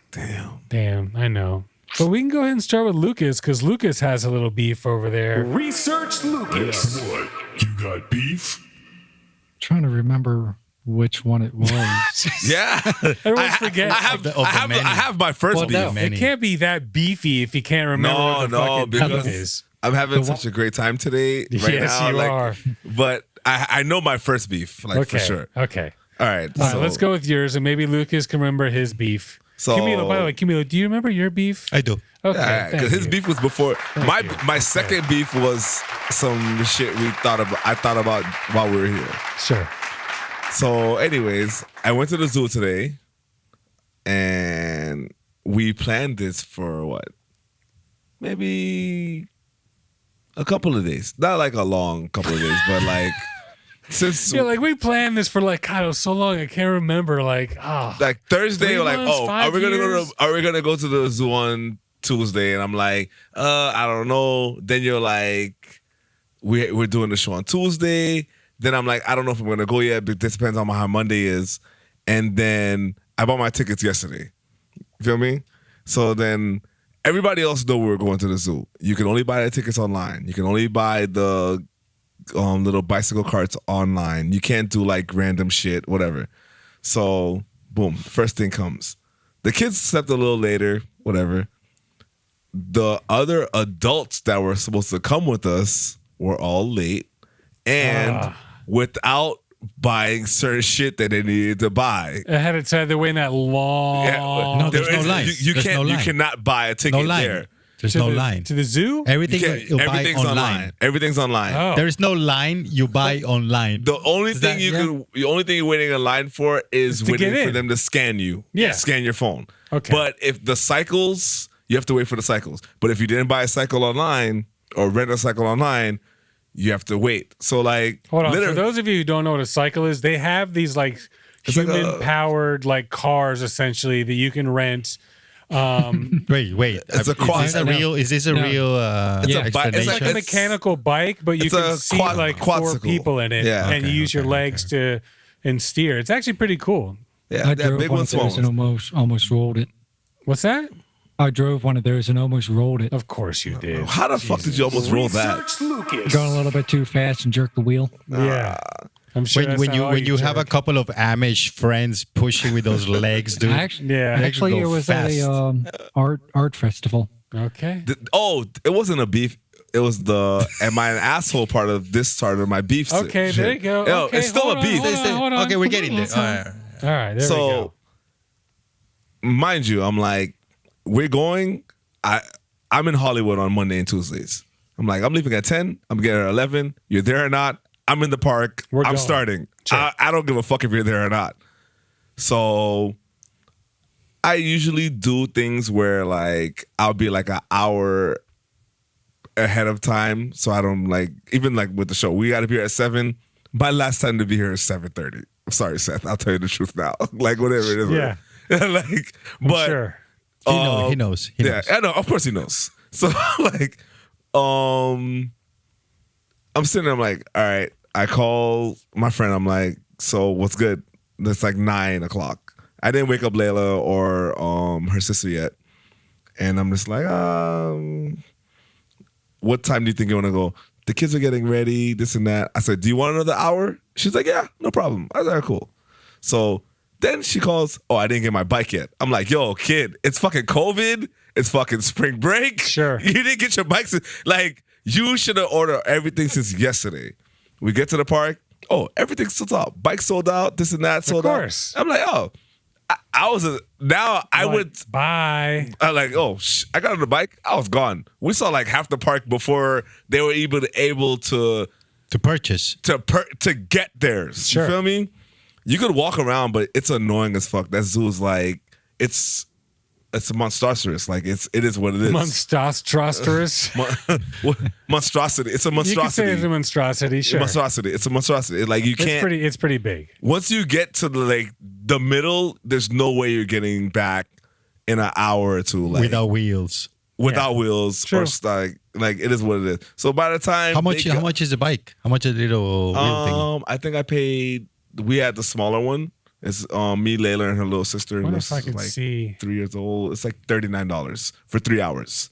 Damn, I know. But we can go ahead and start with Lucas because Lucas has a little beef over there. Research Lucas. What? You got beef? Trying to remember which one it was. Yeah. Everyone's forgetting. I have my first Well, beef. no. It can't be that beefy if you can't remember what the fucking beef because is. I'm having such a great time today. Right Yes, now, you are. But I know my first beef, like Okay. for sure. Okay. All right. All right, let's go with yours, and maybe Lucas can remember his beef. So- Camilo, by the way, Camilo, do you remember your beef? I do. Okay, Yeah, thank because his you. beef was before my second beef was some shit I thought about while we were here. Sure. So, anyways, I went to the zoo today, and we planned this for what? Maybe a couple of days. Not like a long couple of days, but like since Yeah, like we planned this for like God, it was so long I can't remember. Like, like Thursday, 3 we're like, months, oh, 5 years? are we gonna go to the zoo on Tuesday? And I'm like, I don't know. Then you're like, we're doing the show on Tuesday. Then I'm like, I don't know if I'm gonna go yet, but this depends on how Monday is. And then I bought my tickets yesterday. You feel me? So then everybody else know we were going to the zoo. You can only buy the tickets online. You can only buy the little bicycle carts online. You can't do like random shit, whatever. So boom, first thing comes. The kids slept a little later, whatever. The other adults that were supposed to come with us were all late and without buying certain shit that they needed to buy. ahead of time, they're waiting that long. No, there's no line. You There's can't. no You line. cannot buy a ticket No line. there. There's to no the, line. to the zoo. Everything you buy Everything's online. Everything's online. Oh, There is no line. You buy online. The only Is thing that- the only thing you're waiting in line for is to waiting get for in. them to scan you. Yeah. Scan your phone. Okay. But if the cycles, you have to wait for the cycles. But if you didn't buy a cycle online or rent a cycle online, you have to wait. So like, hold on. For literally- those of you who don't know what a cycle is, they have these like It's like a- human-powered like cars essentially that you can rent. Wait. It's a quad- Is this a real? Is this a real It's a bi- it's It's like a it's- mechanical bike, but you it's can a seat quad- like 4 quadsicle. people in it, Yeah. and you use your legs to and steer. It's actually pretty cool. yeah, I that drove big one one, of small those and ones. almost rolled it. What's that? I drove one of those and almost rolled it. Of course you did. How the fuck did you almost roll that? Research Lucas. Going a little bit too fast and jerked the wheel. Yeah, I'm sure. that's when not you all when you have a jerk. couple of Amish friends pushing with those legs, dude. Actually, Yeah. They actually, go it was fast. at a art festival. Okay. It wasn't a beef. It was the am I an asshole part of this part of my beef. Okay, shit. there you go. Yo, Okay, it's still hold a on, beef. hold on. Okay, we're getting there. All right. All right, there we So, go. mind you, I'm like, we're going. I'm in Hollywood on Monday and Tuesdays. I'm like, I'm leaving at 10. I'm getting at 11. You're there or not? I'm in the park. We're I'm going. starting. Sure. I don't give a fuck if you're there or not. So I usually do things where like I'll be like an hour ahead of time. So I don't like, even like with the show, we got to be here at 7. My last time to be here is 7:30. I'm sorry, Seth. I'll tell you the truth now. Like whatever it is. Yeah. Like, but Sure. He knows. He knows. yeah, I know. Of course he knows. So like, I'm sitting there, I'm like, all right. I call my friend. I'm like, so what's good? It's like 9 o'clock. I didn't wake up Layla or her sister yet. And I'm just like, what time do you think you want to go? The kids are getting ready, this and that. I said, do you want another hour? She's like, yeah, no problem. I was like, cool. So then she calls, oh, I didn't get my bike yet. I'm like, yo, kid, it's fucking COVID. It's fucking spring break. Sure. You didn't get your bikes. Like, you should have ordered everything since yesterday. We get to the park. Oh, everything's sold out. Bike sold out. This and that sold out. course. I'm like, oh, I would. Bye. I like, oh, I got on the bike. I was gone. We saw like half the park before they were able to purchase. to get theirs. Sure. You feel me? You could walk around, but it's annoying as fuck. That zoo's like, it's it's monstrous. Like it is what it is. Monstrous. Monstrosity. It's a monstrosity. You can say it's a monstrosity. Sure. Monstrosity. It's a monstrosity. Like you can't. It's pretty big. Once you get to the middle, there's no way you're getting back in an hour or two. Like without wheels. Without wheels. True. Or like it is what it is. So by the time How much is the bike? How much is the little wheel thing? I think I paid. We had the smaller one. It's me, Layla, and her little sister. I wonder was if I can like see. 3 years old. It's like $39 for 3 hours.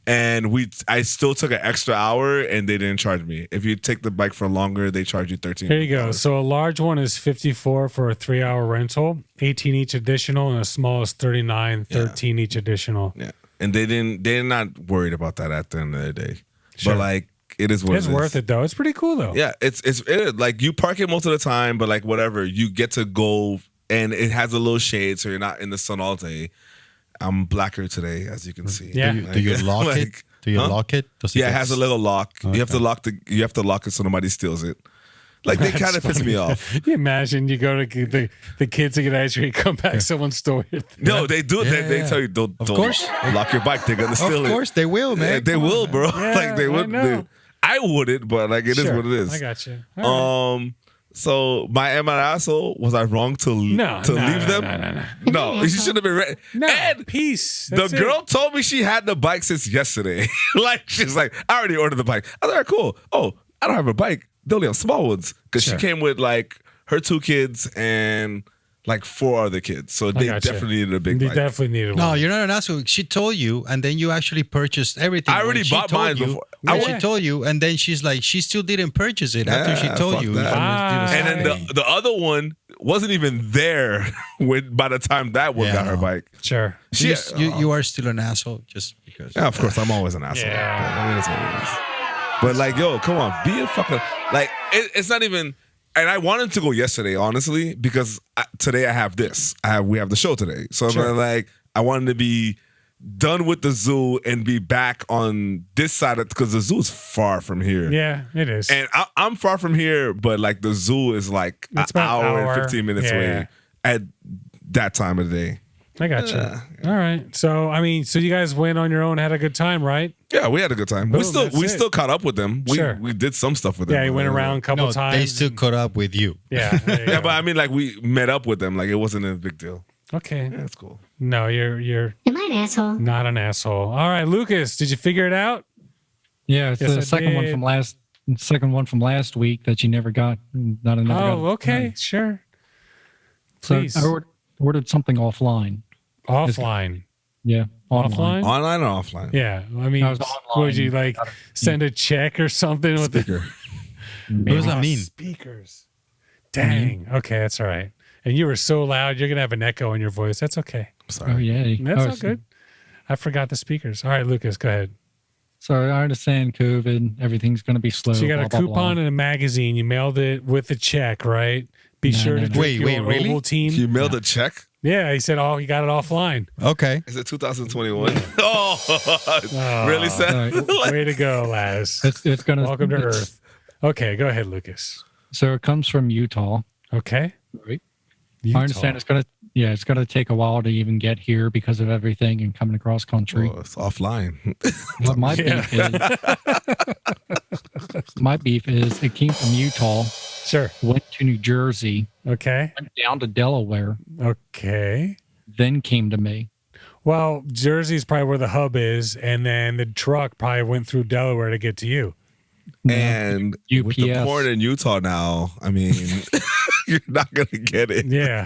And I still took an extra hour, and they didn't charge me. If you take the bike for longer, they charge you $13. Here you go. So a large one is $54 for a 3-hour rental, $18 each additional, and a small is $39, $13 each additional. Yeah, and they're not worried about that at the end of the day. Sure. But like, it is what It's worth it though. It's pretty cool though. Yeah, it is. Like you park it most of the time, but like whatever, you get to go, and it has a little shade, so you're not in the sun all day. I'm blacker today, as you can see. Yeah. Do you lock it? Do you lock it? Does Yeah, it has a little lock. Okay. You have to lock it so nobody steals it. Like they kind of piss me off. Can you imagine you go to get the kids to get ice cream, come back, someone stole it. No, they do it. They tell you don't course. lock your bike. They're gonna steal it. Of course, they will, man. Yeah, they will, bro. Yeah, like they would. I know. I wouldn't, but like it is Sure, what it is. I got you. All right. So my asshole, was I wrong to leave them? No, you should have been ready. No, And peace. the That's it. girl told me she had the bike since yesterday. Like she's like, I already ordered the bike. I was like, cool. Oh, I don't have a bike. They only have small ones because Sure. she came with like her 2 kids and like 4 other kids. So they gotcha. definitely needed a big They bike. definitely needed No, one. you're not an asshole. She told you, and then you actually purchased everything. I already When she bought told mine you, before. When Yeah. she told you, and then she's like, she still didn't purchase it after she Yeah, told fuck you. that. Bye. And then the other one wasn't even there by the time that one Yeah, got her no. bike. Sure. You are still an asshole just because. Yeah, of course, I'm always an asshole. Yeah. I mean, that's what it is. But like, yo, come on, be a fucking like. It's not even. And I wanted to go yesterday, honestly, because today I have this. We have the show today, so Sure. I'm like, I wanted to be done with the zoo and be back on this side of because the zoo is far from here. Yeah, it is. And I'm far from here, but like the zoo is like It's an about hour hour. and 15 minutes Yeah. away at that time of the day. I got you. All right. So I mean, so you guys went on your own, had a good time, right? Yeah, we had a good time. Boom, we that's still it. caught up with them. Sure. We did some stuff with them. Yeah, you went around a couple No, times. they still caught up with you. Yeah. there you Yeah, go. but I mean, like we met up with them. Like it wasn't a big deal. Okay. Yeah, it's cool. No, you're Am I an asshole? not an asshole. All right, Lucas, did you figure it out? Yeah, it's Yes, I the second one did. from last week that you never got. Not another. Oh, okay, sure. So Please. I ordered something offline. Offline. Yeah, online. Offline? Online or offline? Yeah. I mean, I was would you online. like send a check or something with the Speaker. What does that mean? speakers? Dang. Okay, that's all right. And you were so loud, you're gonna have an echo in your voice. That's okay. Oh yeah, That's all good. I forgot the speakers. All right, Lucas, go ahead. So I understand COVID, everything's going to be slow. So you got a blah, blah, coupon blah. and a magazine. You mailed it with a check, right? Be No, sure no, to no. drink Wait, your really? Ovaltine. You mailed a check? Yeah, he said, "Oh, he got it offline." Okay. Is it 2021? Oh, really, Seth? Right. Way to go, Laz. It's going to Welcome to Earth. Okay, go ahead, Lucas. So it comes from Utah. Okay. Right. Utah. I understand it's going to take a while to even get here because of everything and coming across country. Oh, it's offline. But my Yeah. beef is it came from Utah, Sure. went to New Jersey, Okay. went down to Delaware, Okay. then came to me. Well, Jersey's probably where the hub is, and then the truck probably went through Delaware to get to you. And with the UPS. port in Utah now, I mean, you're not gonna get it. Yeah.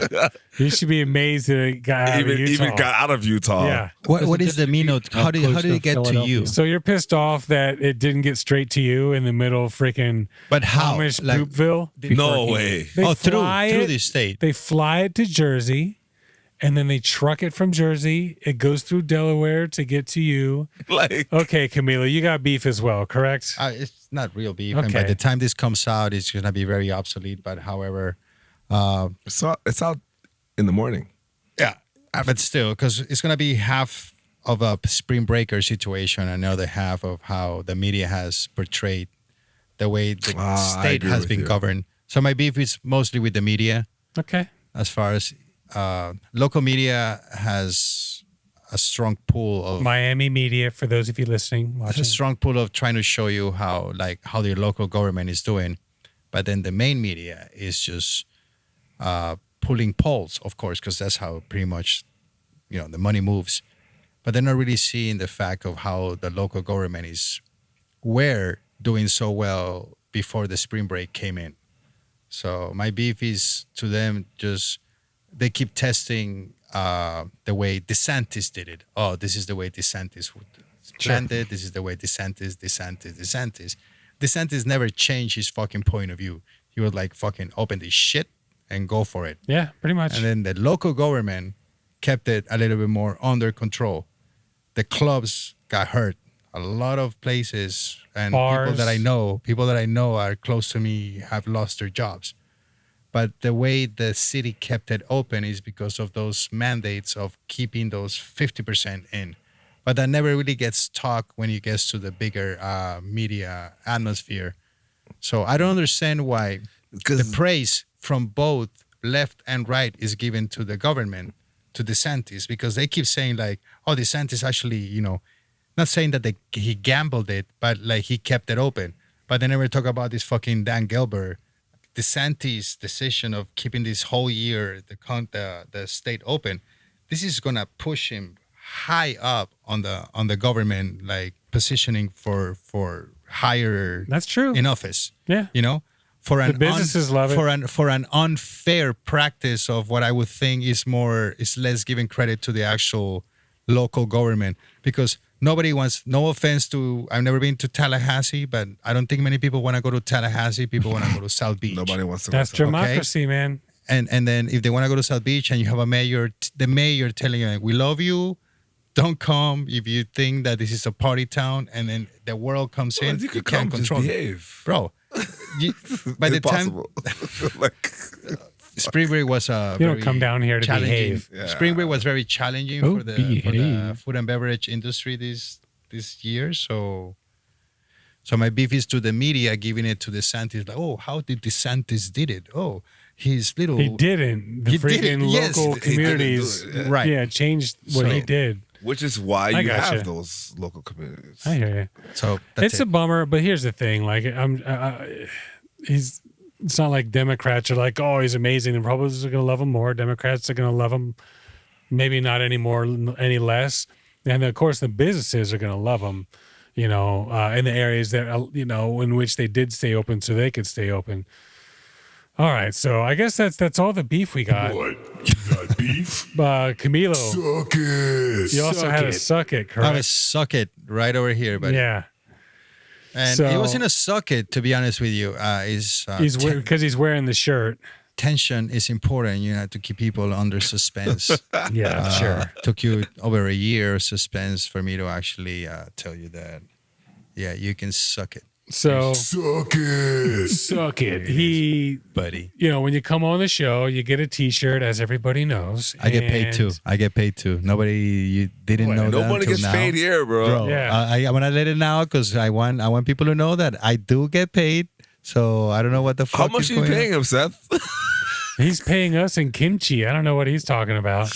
You should be amazed that it got out of Utah. Even got out of Utah. Yeah. What is the mean note? How did close it to get to Philadelphia. you? So you're pissed off that it didn't get straight to you in the middle of freaking But how? Amish Like, Poopville? No way. They through fly through it- the state. They fly it to Jersey, and then they truck it from Jersey. It goes through Delaware to get to you. Like, Okay, Camilo, you got beef as well, correct? It's not real beef, and by Okay. the time this comes out, it's gonna be very obsolete. But however, it's out in the morning. yeah, but still, because it's gonna be half of a spring breaker situation, another half of how the media has portrayed the way the I state agree has with been you. governed. So my beef is mostly with the media, Okay. as far as local media has a strong pull of Miami media, for those of you listening, It's watching. a strong pull of trying to show you how the local government is doing, but then the main media is just pulling polls, of course, because that's how pretty much the money moves. But they're not really seeing the fact of how the local government were doing so well before the spring break came in. So my beef is to them, just they keep testing the way DeSantis did it. Oh, this is the way DeSantis would planned it. This is the way DeSantis. DeSantis never changed his fucking point of view. He would like fucking open this shit and go for it. Yeah, pretty much. And then the local government kept it a little bit more under control. The clubs got hurt. A lot of places and Bars. people that I know are close to me have lost their jobs. But the way the city kept it open is because of those mandates of keeping those 50% in. But that never really gets talked when it gets to the bigger media atmosphere. So I don't understand why the praise from both left and right is given to the government, to DeSantis, because they keep saying like, oh, DeSantis actually, not saying that he gambled it, but like he kept it open. But they never talk about this fucking Dan Gilbert, DeSantis' decision of keeping this whole year the state open. This is gonna push him high up on the government, like positioning for higher. That's true. In office. Yeah. For The businesses love it. For an unfair practice of what I would think is less giving credit to the actual local government, because nobody wants, no offense to, I've never been to Tallahassee, but I don't think many people want to go to Tallahassee. People want to go to South Beach. Nobody wants to. That's go to democracy, man. And then if they want to go to South Beach and you have the mayor telling you, we love you, don't come if you think that this is a party town, and then the world comes in, You could can't come, just control it. behave. Bro. By the time like, Spring break was You don't come down here to behave. Yeah. Spring break was very challenging Oh, for the behave. food and beverage industry this year. So my beef is to the media giving it to DeSantis. Like, oh, how did DeSantis did it? Oh, his little He didn't. The He did freaking it. Yes, local he didn't do communities, it, yeah. Right. Yeah, changed what he So- did. which is why I you gotcha. have those local communities. I hear you. So that's It's a bummer, but here's the thing: like, it's not like Democrats are like, oh, he's amazing. The Republicans are going to love him more. Democrats are going to love him, maybe not anymore, any less. And of course, the businesses are going to love him. In the areas that in which they did stay open, so they could stay open. All right, so I guess that's all the beef we got. What? You got beef? Camilo, Suck it. you also had a suck it, I correct? was suck it right over here, but Yeah. and So- it wasn't a suck it, to be honest with you. He's because he's wearing the shirt. Tension is important, to keep people under suspense. Yeah, sure. Took you over a year of suspense for me to actually tell you that, yeah, you can suck it, So Suck it. suck it. He, buddy. when you come on the show, you get a T-shirt, as everybody knows. I get paid and- too. Nobody, you didn't know that Nobody until gets now. paid here, bro. Yeah. I want to let it now because I want people to know that I do get paid. So I don't know what the fuck. How much is are you going paying him, Seth? He's paying us in kimchi. I don't know what he's talking about.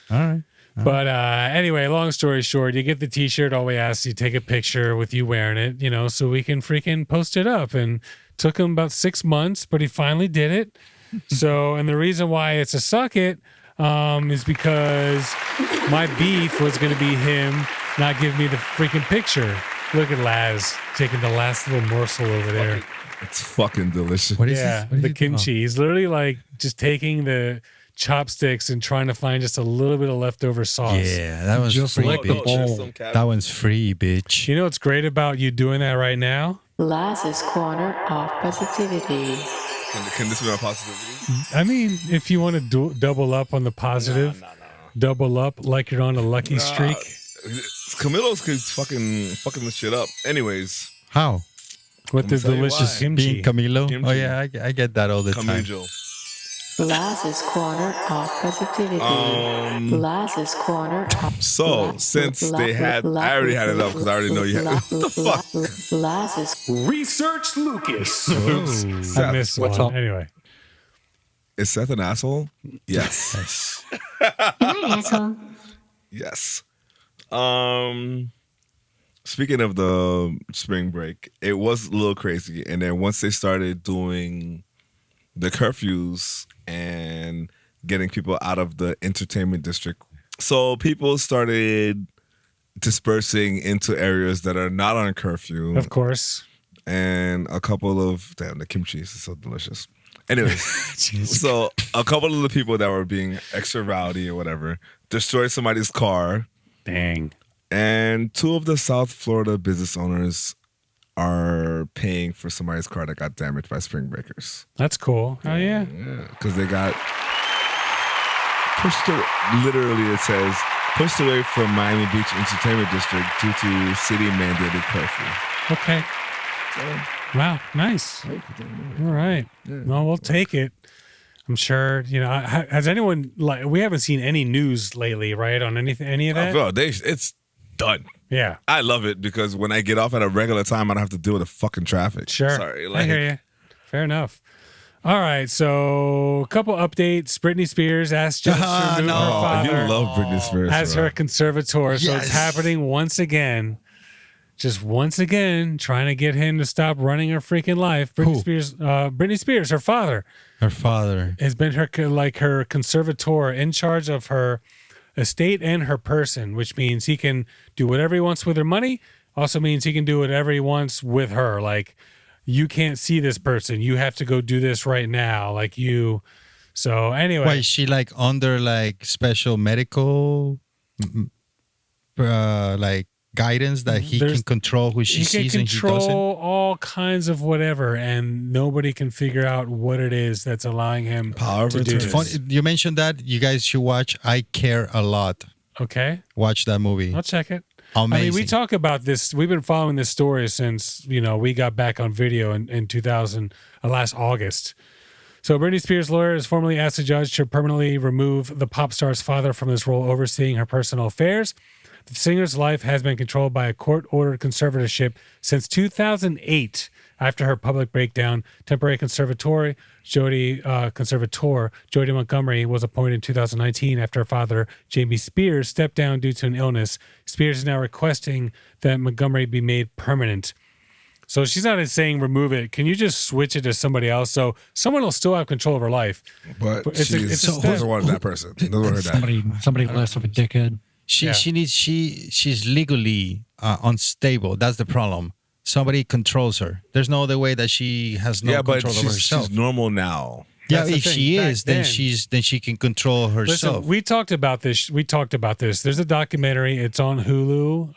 on. All right. But anyway, long story short, you get the T-shirt. All we ask you take a picture with you wearing it, so we can freaking post it up. And took him about 6 months, but he finally did it. So, and the reason why it's a suck it is because my beef was going to be him not giving me the freaking picture. Look at Laz taking the last little morsel over there. It's fucking delicious. What is Yeah, this? What is the it? kimchi. He's literally like just taking the chopsticks and trying to find just a little bit of leftover sauce. Yeah, that one's Just free, like the bitch. bowl. That one's free, bitch. You know what's great about you doing that right now? Laz's Corner of Positivity. Can this be my positivity? I mean, if you want to double up on the positive, double up like you're on a lucky streak. Camilo's fucking this shit up. Anyways, How? With the tell you delicious why. kimchi. Being Camilo? Kimchi. Oh, yeah, I get that all the time. Camilo. Laz's Corner of Positivity. Laz's Corner of So, since they had, I already had it up because I already know you had. What the fuck? Laz's Research Lucas. I missed What's one. up? Anyway, Is Seth an asshole? Yes. You're an asshole. Yes. Speaking of the spring break, it was a little crazy. And then once they started doing the curfews and getting people out of the entertainment district, so people started dispersing into areas that are not on curfew. Of course. And a couple of, damn, the kimchi is so delicious. Anyways, so a couple of the people that were being extra rowdy or whatever destroyed somebody's car. Dang. And 2 of the South Florida business owners are paying for somebody's car that got damaged by spring breakers. That's cool. Oh, yeah. Yeah, because they got pushed away. Literally, it says, pushed away from Miami Beach Entertainment District due to city mandated curfew. Okay. Wow. Nice. All right. Well, we'll take it. I'm sure, has anyone, we haven't seen any news lately, right? On any of that? Bro, it's done. Yeah. I love it because when I get off at a regular time, I don't have to deal with the fucking traffic. Sure. Sorry. I hear you. Fair enough. All right. So a couple updates. Britney Spears asked Judge to remove her father You love Britney Spears. as her conservator. So it's happening once again. Just once again, trying to get him to stop running her freaking life. Britney Spears, her father. Her father has been her conservator in charge of her estate and her person, which means he can do whatever he wants with her money. Also means he can do whatever he wants with her. Like, you can't see this person. You have to go do this right now. Like you. So anyway. Why is she under special medical guidance that he can control who she sees and he doesn't? He can control all kinds of whatever, and nobody can figure out what it is that's allowing him to do this. You mentioned that. You guys should watch I Care a Lot. Okay. Watch that movie. I'll check it. Amazing. I mean, we talk about this. We've been following this story since, we got back on video in 2000, last August. So Britney Spears' lawyer has formally asked the judge to permanently remove the pop star's father from his role overseeing her personal affairs. The singer's life has been controlled by a court-ordered conservatorship since 2008. After her public breakdown, temporary conservator Jody Montgomery was appointed in 2019 after her father, Jamie Spears, stepped down due to an illness. Spears is now requesting that Montgomery be made permanent. So she's not saying remove it. Can you just switch it to somebody else? So someone will still have control of her life. But she doesn't want that person. Doesn't want her dad. Somebody less of a dickhead. She's legally unstable. That's the problem. Somebody controls her. There's no other way that she has no control over herself. She's normal now. Yeah, if she is, then she can control herself. Listen, we talked about this. There's a documentary. It's on Hulu.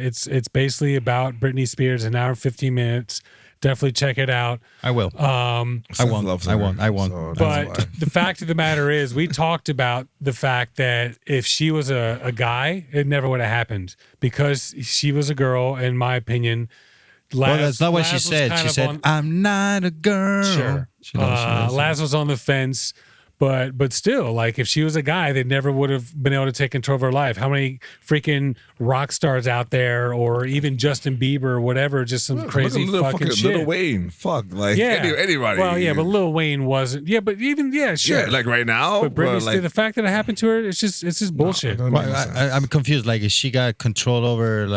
It's basically about Britney Spears, an hour and 15 minutes. Definitely check it out. I will. I won't. So but the fact of the matter is, we talked about the fact that if she was a guy, it never would have happened because she was a girl, in my opinion. That's not what she said. She said, "I'm not a girl." Sure. Laz was on the fence. But still, if she was a guy, they never would have been able to take control of her life. How many freaking rock stars out there, or even Justin Bieber or whatever, just some crazy fucking shit. Lil Wayne, anybody. Well, yeah, but Lil Wayne wasn't. Yeah, but even, sure. Yeah, right now. But Britney Spears, the fact that it happened to her, it's just bullshit. I'm confused. Is she got control over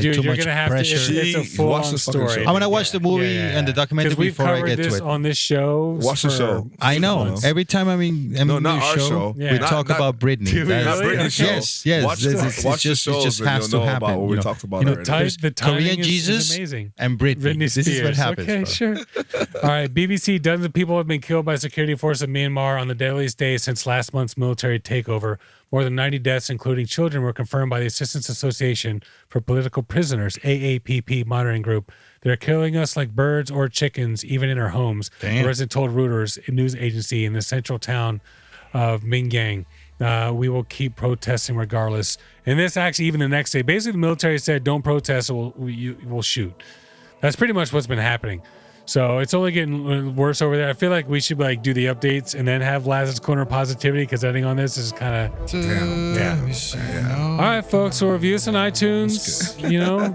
Dude, too much pressure? It's a full-on story. I'm gonna watch the movie and the documentary before I get to it. On this show. Watch the show. I know. Every time no, not our show. We talk about Britney. Not Britney's show. Yes. Watch the shows, it just has to happen. About what we talked about already. The timing Korean Jesus is amazing. And Britney. Spears. This is what happens. Okay, sure. All right, BBC. Dozens of people have been killed by security forces of Myanmar on the deadliest day since last month's military takeover. More than 90 deaths, including children, were confirmed by the Assistance Association for Political Prisoners, AAPP monitoring group. They're killing us like birds or chickens, even in our homes. Damn. The resident told Reuters, a news agency in the central town of Mingyang. We will keep protesting regardless. And this actually, even the next day, basically the military said, don't protest, we'll shoot. That's pretty much what's been happening. So it's only getting worse over there. I feel like we should like do the updates and then have Laz's Corner Positivity because editing on this is kind of Yeah. All right, folks. So review us on iTunes. You know,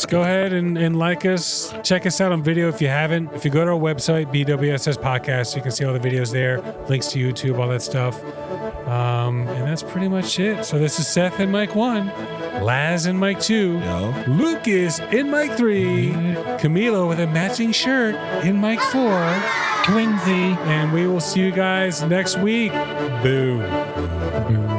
go ahead and like us. Check us out on video if you haven't. If you go to our website, BWSS Podcast, you can see all the videos there, links to YouTube, all that stuff. And that's pretty much it. So this is Seth and Mike 1, Laz and Mike 2, Lucas in Mike 3, Camilo with a matching shirt in Mike 4. Twinsy. And we will see you guys next week. Boom. Boom.